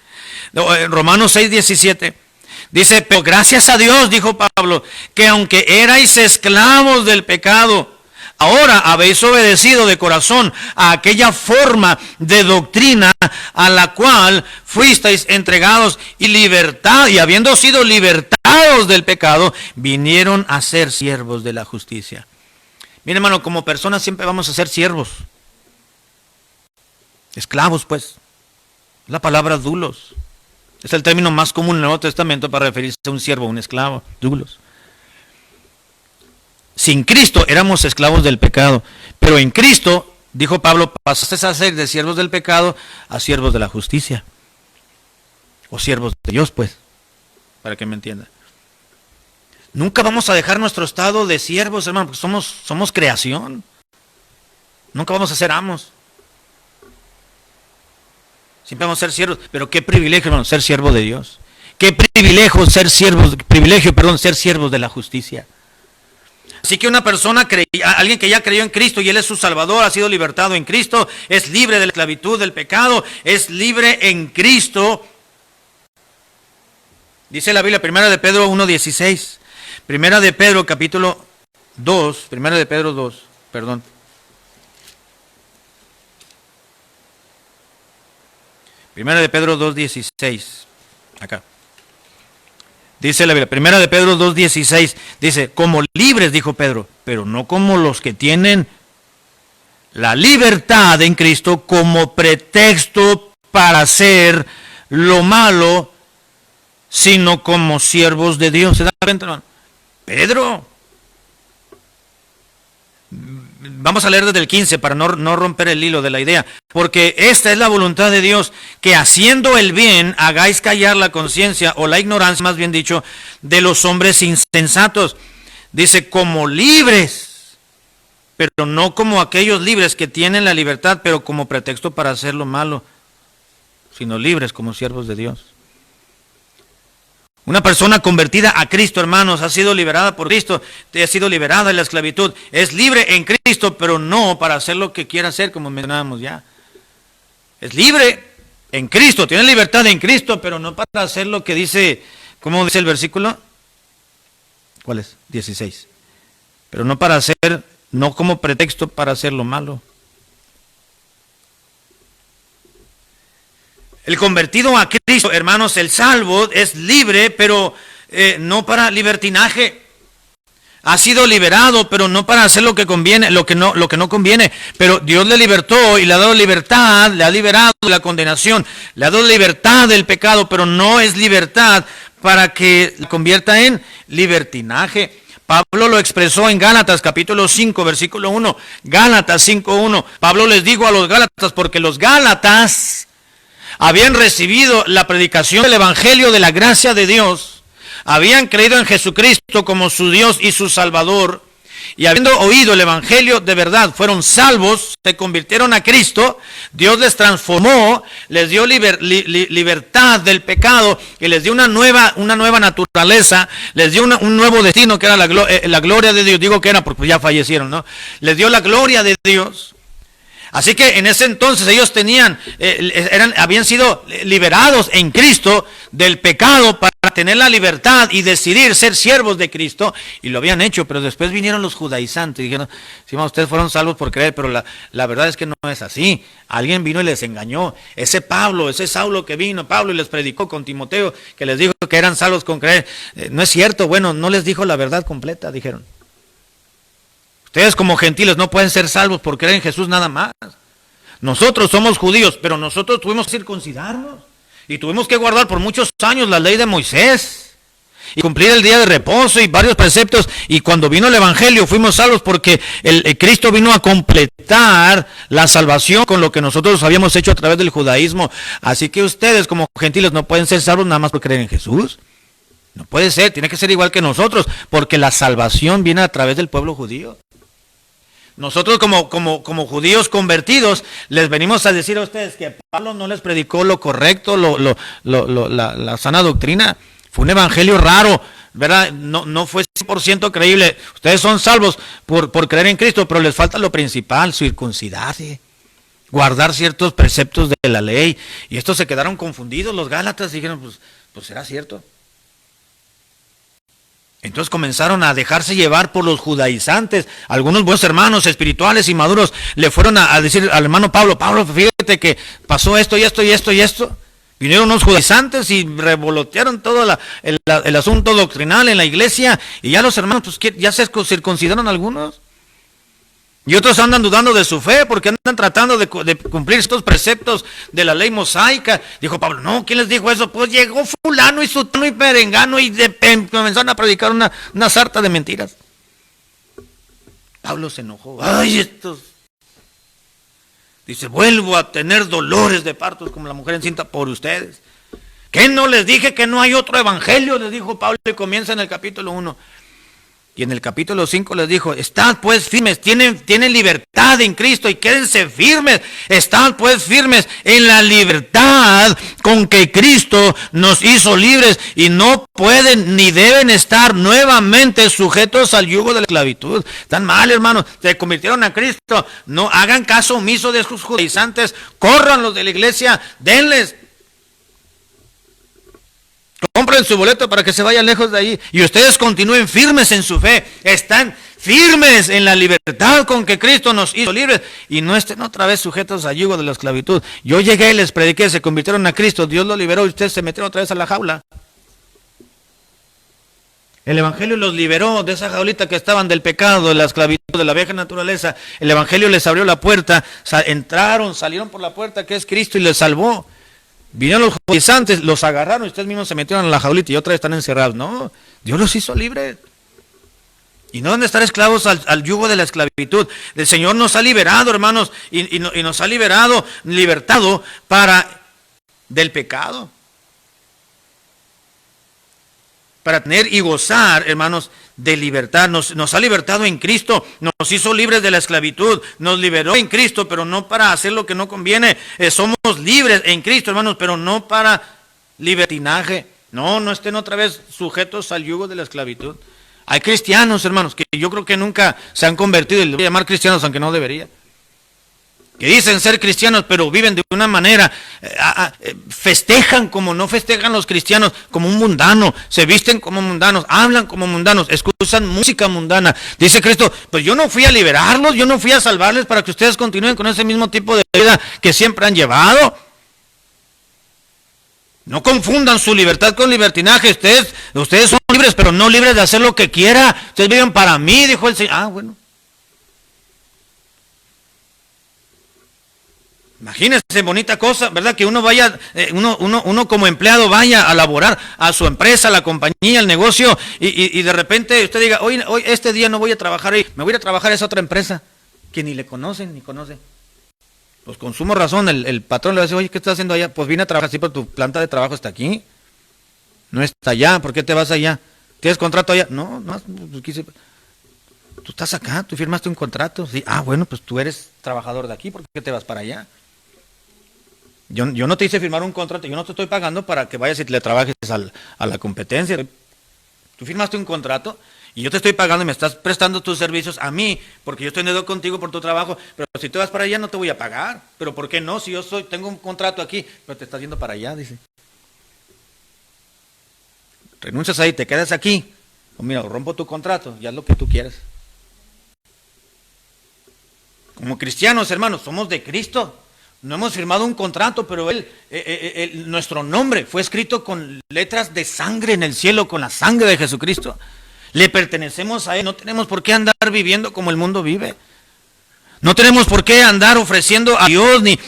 [SPEAKER 1] Romanos 6, 17. Dice, pero gracias a Dios, dijo Pablo, que aunque erais esclavos del pecado, ahora habéis obedecido de corazón a aquella forma de doctrina a la cual fuisteis entregados y libertad, y habiendo sido libertados del pecado, vinieron a ser siervos de la justicia. Mire, hermano, como personas siempre vamos a ser siervos. Esclavos, pues. La palabra dulos. Es el término más común en el Nuevo Testamento para referirse a un siervo, un esclavo, dulos. Sin Cristo éramos esclavos del pecado, pero en Cristo, dijo Pablo, pasaste a ser de siervos del pecado a siervos de la justicia. O siervos de Dios, pues, para que me entienda. Nunca vamos a dejar nuestro estado de siervos, hermano, porque somos creación. Nunca vamos a ser amos. Siempre vamos a ser siervos, pero qué privilegio, hermano, ser siervo de Dios. Qué privilegio ser siervos de la justicia. Así que una persona, alguien que ya creyó en Cristo y Él es su Salvador, ha sido libertado en Cristo, es libre de la esclavitud del pecado, es libre en Cristo. Dice la Biblia, 1 de Pedro 1:16, 1 de Pedro capítulo 2, 1 de Pedro 2, perdón. 1 de Pedro 2:16, acá. Dice la Biblia, 1 de Pedro 2:16, dice, como libres, dijo Pedro, pero no como los que tienen la libertad en Cristo como pretexto para hacer lo malo, sino como siervos de Dios. ¿Se dan cuenta, hermano? Pedro. Vamos a leer desde el 15 para no romper el hilo de la idea. Porque esta es la voluntad de Dios, que haciendo el bien hagáis callar la conciencia, o la ignorancia, más bien dicho, de los hombres insensatos. Dice, como libres, pero no como aquellos libres que tienen la libertad, pero como pretexto para hacer lo malo, sino libres como siervos de Dios. Una persona convertida a Cristo, hermanos, ha sido liberada por Cristo, ha sido liberada de la esclavitud, es libre en Cristo, pero no para hacer lo que quiera hacer, como mencionábamos ya. Es libre en Cristo, tiene libertad en Cristo, pero no para hacer lo que dice, ¿cómo dice el versículo? ¿Cuál es? 16. Pero no para hacer, no como pretexto para hacer lo malo. El convertido a Cristo, hermanos, el salvo es libre, pero no para libertinaje. Ha sido liberado, pero no para hacer lo que conviene, lo que no conviene. Pero Dios le libertó y le ha dado libertad, le ha liberado de la condenación, le ha dado libertad del pecado, pero no es libertad para que la convierta en libertinaje. Pablo lo expresó en Gálatas capítulo 5, versículo 1. Gálatas 5:1. Pablo les dijo a los Gálatas, porque los Gálatas habían recibido la predicación del Evangelio de la gracia de Dios, habían creído en Jesucristo como su Dios y su Salvador, y habiendo oído el evangelio de verdad, fueron salvos, se convirtieron a Cristo, Dios les transformó, les dio libertad del pecado y les dio una nueva naturaleza, les dio un nuevo destino que era la gloria de Dios. Digo que era porque ya fallecieron, ¿no? Les dio la gloria de Dios. Así que en ese entonces ellos habían sido liberados en Cristo del pecado para tener la libertad y decidir ser siervos de Cristo, y lo habían hecho, pero después vinieron los judaizantes y dijeron, sí, ustedes fueron salvos por creer, pero la verdad es que no es así. Alguien vino y les engañó. Ese Saulo que vino, Pablo, y les predicó con Timoteo, que les dijo que eran salvos con creer, no es cierto. Bueno, no les dijo la verdad completa, dijeron. Ustedes como gentiles no pueden ser salvos por creer en Jesús nada más. Nosotros somos judíos, pero nosotros tuvimos que circuncidarnos y tuvimos que guardar por muchos años la ley de Moisés y cumplir el día de reposo y varios preceptos, y cuando vino el evangelio fuimos salvos porque el Cristo vino a completar la salvación con lo que nosotros habíamos hecho a través del judaísmo. Así que ustedes como gentiles no pueden ser salvos nada más por creer en Jesús. No puede ser, tiene que ser igual que nosotros, porque la salvación viene a través del pueblo judío. Nosotros como judíos convertidos les venimos a decir a ustedes que Pablo no les predicó lo correcto, la sana doctrina. Fue un evangelio raro, ¿verdad? No fue 100% creíble. Ustedes son salvos por creer en Cristo, pero les falta lo principal, circuncidarse, guardar ciertos preceptos de la ley. Y estos se quedaron confundidos, los gálatas, y dijeron, pues será cierto. Entonces comenzaron a dejarse llevar por los judaizantes. Algunos buenos hermanos espirituales y maduros le fueron a decir al hermano Pablo, fíjate que pasó esto y esto y esto y esto. Vinieron unos judaizantes y revolotearon todo el asunto doctrinal en la iglesia, y ya los hermanos ya se circuncidaron algunos. Y otros andan dudando de su fe porque andan tratando de cumplir estos preceptos de la ley mosaica. Dijo Pablo, no, ¿quién les dijo eso? Pues llegó fulano y sutano y perengano y comenzaron a predicar una sarta de mentiras. Pablo se enojó. Ay, estos. Dice, vuelvo a tener dolores de partos como la mujer encinta por ustedes. ¿Qué no les dije que no hay otro evangelio? Les dijo Pablo, y comienza en el capítulo 1. Y en el capítulo 5 les dijo, estad pues firmes, tienen libertad en Cristo y quédense firmes. Estad pues firmes en la libertad con que Cristo nos hizo libres, y no pueden ni deben estar nuevamente sujetos al yugo de la esclavitud. Están mal, hermanos, se convirtieron a Cristo. No hagan caso omiso de sus judaizantes, corran los de la iglesia, denles. Compren su boleto para que se vayan lejos de ahí. Y ustedes continúen firmes en su fe. Están firmes en la libertad con que Cristo nos hizo libres. Y no estén otra vez sujetos al yugo de la esclavitud. Yo llegué y les prediqué, se convirtieron a Cristo, Dios los liberó y ustedes se metieron otra vez a la jaula. El evangelio los liberó de esa jaulita que estaban del pecado, de la esclavitud, de la vieja naturaleza. El evangelio les abrió la puerta. Salieron por la puerta que es Cristo y les salvó. Vinieron los judaizantes, los agarraron y ustedes mismos se metieron en la jaulita y otra vez están encerrados. No, Dios los hizo libres. Y no van a estar esclavos al yugo de la esclavitud. El Señor nos ha liberado, hermanos, y nos ha libertado del pecado. Para tener y gozar, hermanos, de libertad. Nos ha libertado en Cristo, nos hizo libres de la esclavitud, nos liberó en Cristo, pero no para hacer lo que no conviene. Somos libres en Cristo, hermanos, pero no para libertinaje. No estén otra vez sujetos al yugo de la esclavitud. Hay cristianos, hermanos, que yo creo que nunca se han convertido, y les voy a llamar cristianos aunque no debería, que dicen ser cristianos, pero viven de una manera, festejan como no festejan los cristianos, como un mundano, se visten como mundanos, hablan como mundanos, escuchan música mundana. Dice Cristo, pues yo no fui a liberarlos, yo no fui a salvarles para que ustedes continúen con ese mismo tipo de vida que siempre han llevado. No confundan su libertad con libertinaje. Ustedes son libres, pero no libres de hacer lo que quiera. Ustedes viven para mí, dijo el Señor. Bueno. Imagínense, bonita cosa, ¿verdad? Que uno vaya, uno como empleado vaya a laborar a su empresa, a la compañía, al negocio, y de repente usted diga, hoy este día no voy a trabajar ahí, me voy a ir a trabajar a esa otra empresa, que ni le conocen, ni conoce. Pues con suma razón, el patrón le va a decir, oye, ¿qué estás haciendo allá? Pues vine a trabajar, sí, pero tu planta de trabajo está aquí, no está allá, ¿por qué te vas allá? ¿Tienes contrato allá? No, quise. Tú estás acá, tú firmaste un contrato. Sí. Ah, bueno, pues tú eres trabajador de aquí, ¿por qué te vas para allá? Yo no te hice firmar un contrato, yo no te estoy pagando para que vayas y le trabajes a la competencia. Tú firmaste un contrato y yo te estoy pagando y me estás prestando tus servicios a mí, porque yo estoy en deuda contigo por tu trabajo, pero si te vas para allá no te voy a pagar. Pero ¿por qué no? Si tengo un contrato aquí, pero te estás yendo para allá, dice. Renuncias ahí, te quedas aquí. O mira, rompo tu contrato y haz lo que tú quieras. Como cristianos, hermanos, somos de Cristo. No hemos firmado un contrato, pero nuestro nombre fue escrito con letras de sangre en el cielo, con la sangre de Jesucristo. Le pertenecemos a Él. No tenemos por qué andar viviendo como el mundo vive. No tenemos por qué andar ofreciendo a Dios ni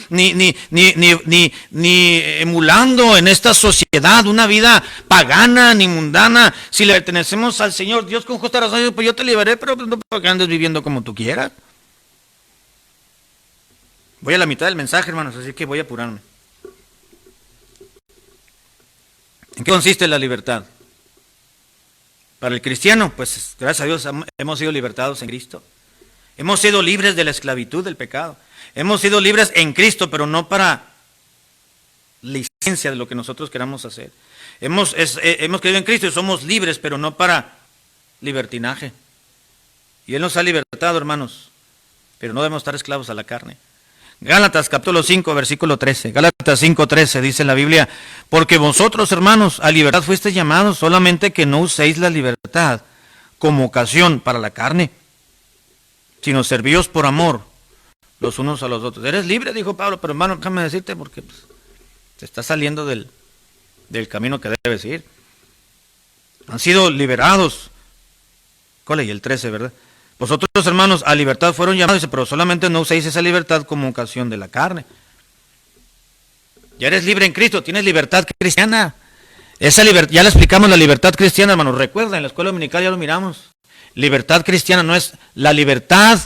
[SPEAKER 1] emulando en esta sociedad una vida pagana ni mundana. Si le pertenecemos al Señor, Dios con justa razón dice, pues yo te liberé, pero no porque andes viviendo como tú quieras. Voy a la mitad del mensaje, hermanos, así que voy a apurarme. ¿En qué consiste la libertad? Para el cristiano, pues gracias a Dios hemos sido libertados en Cristo. Hemos sido libres de la esclavitud del pecado. Hemos sido libres en Cristo, pero no para licencia de lo que nosotros queramos hacer. Hemos creído en Cristo y somos libres, pero no para libertinaje. Y Él nos ha libertado, hermanos, pero no debemos estar esclavos a la carne. Gálatas capítulo 5, versículo 13. Gálatas 5, 13 dice la Biblia, porque vosotros, hermanos, a libertad fuisteis llamados, solamente que no uséis la libertad como ocasión para la carne, sino servíos por amor los unos a los otros. Eres libre, dijo Pablo, pero hermano, déjame decirte porque pues, te estás saliendo del camino que debes ir. Han sido liberados. ¿Cuál? Y el 13, ¿verdad? Vosotros, hermanos, a libertad fueron llamados, pero solamente no uséis esa libertad como ocasión de la carne. Ya eres libre en Cristo, tienes libertad cristiana. Esa libertad, ya le explicamos la libertad cristiana, hermanos. Recuerda, en la escuela dominical ya lo miramos. Libertad cristiana no es la libertad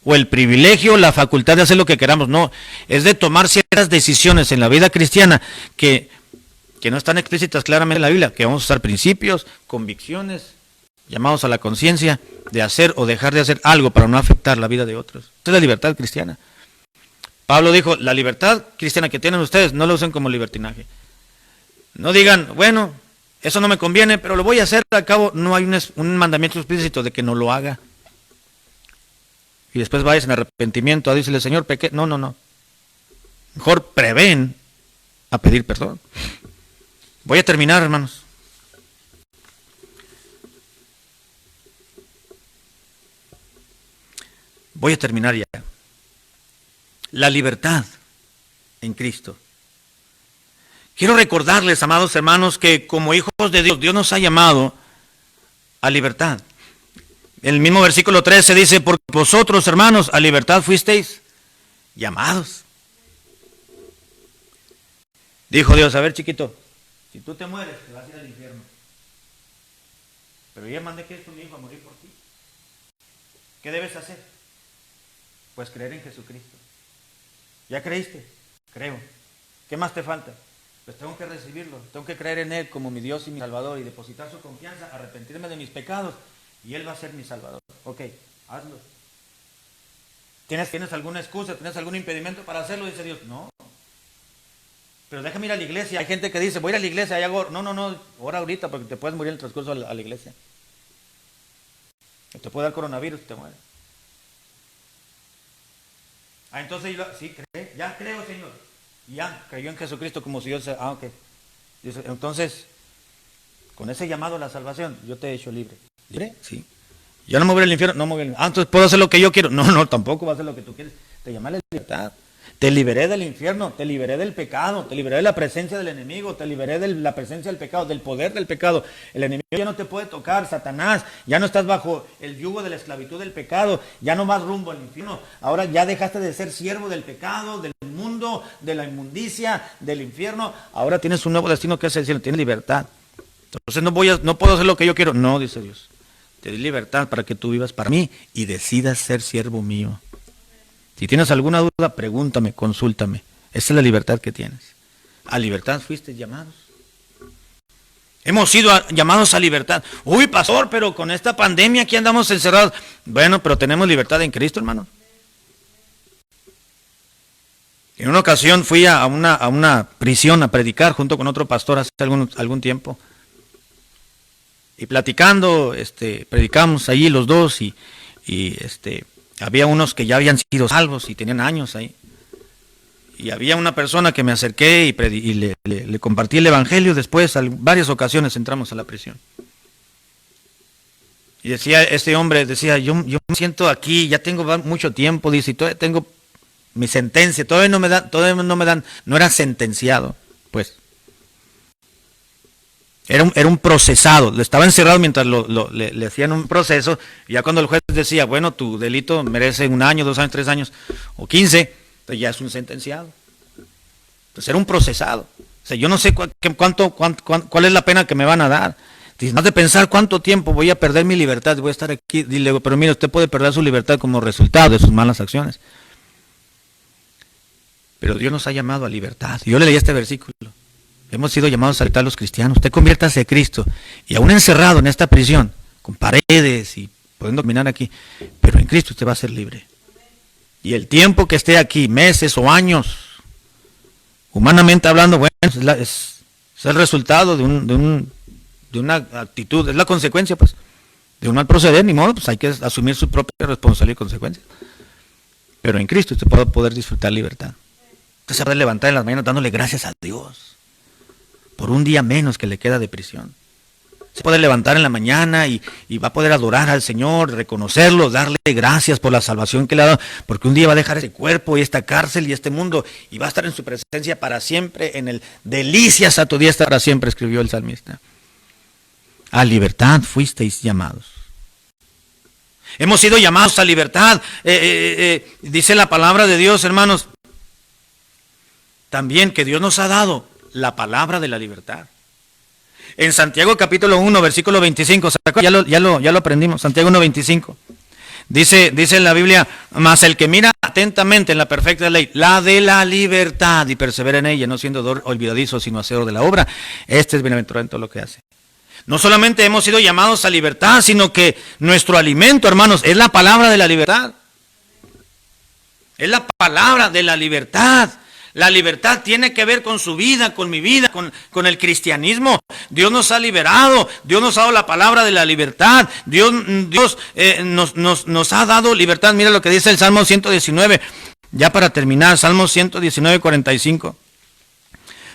[SPEAKER 1] o el privilegio, la facultad de hacer lo que queramos, no. Es de tomar ciertas decisiones en la vida cristiana que no están explícitas claramente en la Biblia, que vamos a usar principios, convicciones, llamados a la conciencia de hacer o dejar de hacer algo para no afectar la vida de otros. Esta es la libertad cristiana. Pablo dijo, la libertad cristiana que tienen ustedes no la usen como libertinaje. No digan, bueno, eso no me conviene, pero lo voy a hacer, al cabo no hay un mandamiento explícito de que no lo haga. Y después vayas en arrepentimiento a decirle, Señor, pequé. No. Mejor prevén a pedir perdón. Voy a terminar, hermanos. Voy a terminar ya. La libertad en Cristo. Quiero recordarles, amados hermanos, que como hijos de Dios, Dios nos ha llamado a libertad. El mismo versículo 13 dice, porque vosotros, hermanos, a libertad fuisteis llamados. Dijo Dios, a ver, chiquito, si tú te mueres, te vas a ir al infierno. Pero ya mandé que es tu hijo a morir por ti. ¿Qué debes hacer? Pues creer en Jesucristo. ¿Ya creíste? Creo. ¿Qué más te falta? Pues tengo que recibirlo, tengo que creer en Él como mi Dios y mi Salvador y depositar su confianza, arrepentirme de mis pecados y Él va a ser mi Salvador. Ok, hazlo. ¿Tienes alguna excusa? ¿Tienes algún impedimento para hacerlo? Dice Dios, no. Pero déjame ir a la iglesia. Hay gente que dice, voy a ir a la iglesia y hago, no, ora ahorita porque te puedes morir en el transcurso a la iglesia. Te puede dar coronavirus, te mueres. Entonces, sí, ya creo, Señor. Ya creyó en Jesucristo como si Dios... ok. Dice, entonces, con ese llamado a la salvación, yo te he hecho libre. ¿Libre? Sí. ¿Ya no me voy al infierno? No me voy al infierno. Entonces, ¿puedo hacer lo que yo quiero? No, tampoco va a hacer lo que tú quieres. Te llamé a la libertad. Te liberé del infierno, te liberé del pecado, te liberé de la presencia del enemigo, te liberé de la presencia del pecado, del poder del pecado. El enemigo ya no te puede tocar, Satanás, ya no estás bajo el yugo de la esclavitud del pecado, ya no vas rumbo al infierno. Ahora ya dejaste de ser siervo del pecado, del mundo, de la inmundicia, del infierno. Ahora tienes un nuevo destino que es el cielo, tienes libertad. Entonces no puedo hacer lo que yo quiero. No, dice Dios. Te di libertad para que tú vivas para mí y decidas ser siervo mío. Si tienes alguna duda, pregúntame, consúltame. Esa es la libertad que tienes. A libertad fuiste llamados. Hemos sido llamados a libertad. Uy, pastor, pero con esta pandemia aquí andamos encerrados. Bueno, pero tenemos libertad en Cristo, hermano. En una ocasión fui a una prisión a predicar junto con otro pastor hace algún tiempo. Y platicando, predicamos ahí los dos y había unos que ya habían sido salvos y tenían años ahí. Y había una persona que me acerqué y le compartí el evangelio. Después, varias ocasiones entramos a la prisión. Y decía, este hombre decía, yo me siento aquí, ya tengo mucho tiempo, dice, y todavía tengo mi sentencia, todavía no me dan, no era sentenciado, pues. Era un procesado, estaba encerrado mientras le hacían un proceso, y ya cuando el juez decía, bueno, tu delito merece 1 año, 2 años, 3 años, o 15, pues ya es un sentenciado. Pues era un procesado. O sea, yo no sé cuál es la pena que me van a dar. Dice, no has de pensar cuánto tiempo voy a perder mi libertad, voy a estar aquí. Dile, pero mire, usted puede perder su libertad como resultado de sus malas acciones. Pero Dios nos ha llamado a libertad. Yo le leí este versículo. Hemos sido llamados a libertad los cristianos. Usted conviértase a Cristo. Y aún encerrado en esta prisión, con paredes y pudiendo caminar aquí, pero en Cristo usted va a ser libre. Y el tiempo que esté aquí, meses o años, humanamente hablando, bueno, es el resultado de una actitud, es la consecuencia, pues, de un mal proceder, ni modo, pues hay que asumir su propia responsabilidad y consecuencias. Pero en Cristo usted va a poder disfrutar libertad. Usted se va a levantar en las mañanas dándole gracias a Dios por un día menos que le queda de prisión. Se puede levantar en la mañana y va a poder adorar al Señor, reconocerlo, darle gracias por la salvación que le ha dado, porque un día va a dejar ese cuerpo y esta cárcel y este mundo y va a estar en su presencia para siempre, en el delicias a tu diestra para siempre, escribió el salmista. A libertad fuisteis llamados. Hemos sido llamados a libertad. Dice la palabra de Dios, hermanos, también que Dios nos ha dado la palabra de la libertad. En Santiago capítulo 1, versículo 25, ya lo aprendimos, Santiago 1, 25. Dice en la Biblia, mas el que mira atentamente en la perfecta ley, la de la libertad, y persevera en ella, no siendo olvidadizo, sino hacedor de la obra, este es bienaventurado en todo lo que hace. No solamente hemos sido llamados a libertad, sino que nuestro alimento, hermanos, es la palabra de la libertad. Es la palabra de la libertad. La libertad tiene que ver con su vida, con mi vida, con el cristianismo. Dios nos ha liberado, Dios nos ha dado la palabra de la libertad, Dios nos ha dado libertad. Mira lo que dice el Salmo 119, ya para terminar, Salmo 119, 45.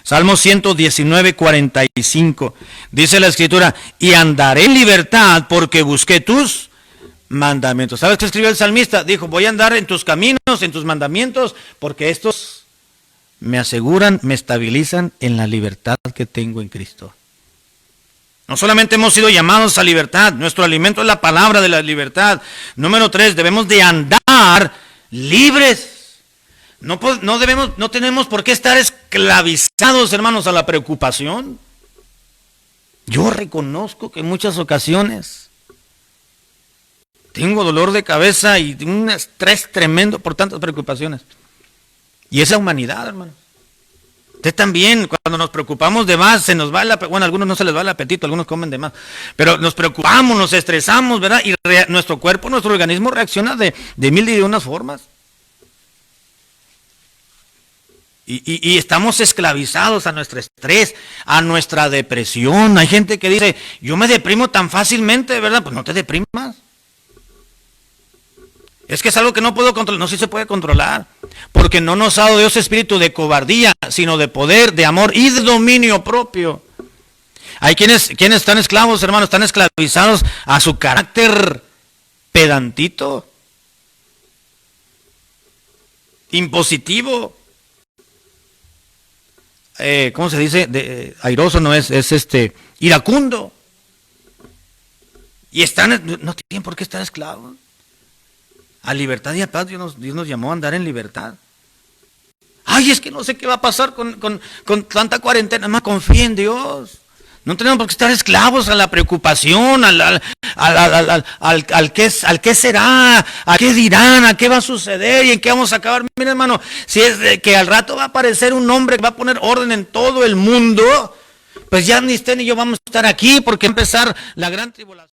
[SPEAKER 1] Salmo 119, 45. Dice la Escritura, y andaré en libertad porque busqué tus mandamientos. ¿Sabes qué escribió el salmista? Dijo, voy a andar en tus caminos, en tus mandamientos, porque estos me aseguran, me estabilizan en la libertad que tengo en Cristo. No solamente hemos sido llamados a libertad, nuestro alimento es la palabra de la libertad. Número 3, debemos de andar libres. No tenemos por qué estar esclavizados, hermanos, a la preocupación. Yo reconozco que en muchas ocasiones tengo dolor de cabeza y un estrés tremendo por tantas preocupaciones. Y esa humanidad, hermano. Usted también, cuando nos preocupamos de más, se nos va bueno, a algunos no se les va el apetito, algunos comen de más, pero nos preocupamos, nos estresamos, ¿verdad? Y nuestro cuerpo, nuestro organismo reacciona de mil y unas formas. Y estamos esclavizados a nuestro estrés, a nuestra depresión. Hay gente que dice, yo me deprimo tan fácilmente, ¿verdad? Pues no te deprimas. Es que es algo que no puedo controlar. No, sí se puede controlar. Porque no nos ha dado Dios espíritu de cobardía, sino de poder, de amor y de dominio propio. Hay quienes están esclavos, hermanos, están esclavizados a su carácter pedantito, impositivo. ¿Cómo se dice? Airoso no es iracundo. Y no tienen por qué estar esclavos. A libertad y a paz Dios nos llamó a andar en libertad. Ay, es que no sé qué va a pasar con tanta cuarentena. Más confía en Dios. No tenemos por qué estar esclavos a la preocupación, al qué será, a qué dirán, a qué va a suceder y en qué vamos a acabar. Mira, hermano, si es de que al rato va a aparecer un hombre que va a poner orden en todo el mundo, pues ya ni usted ni yo vamos a estar aquí porque va a empezar la gran tribulación.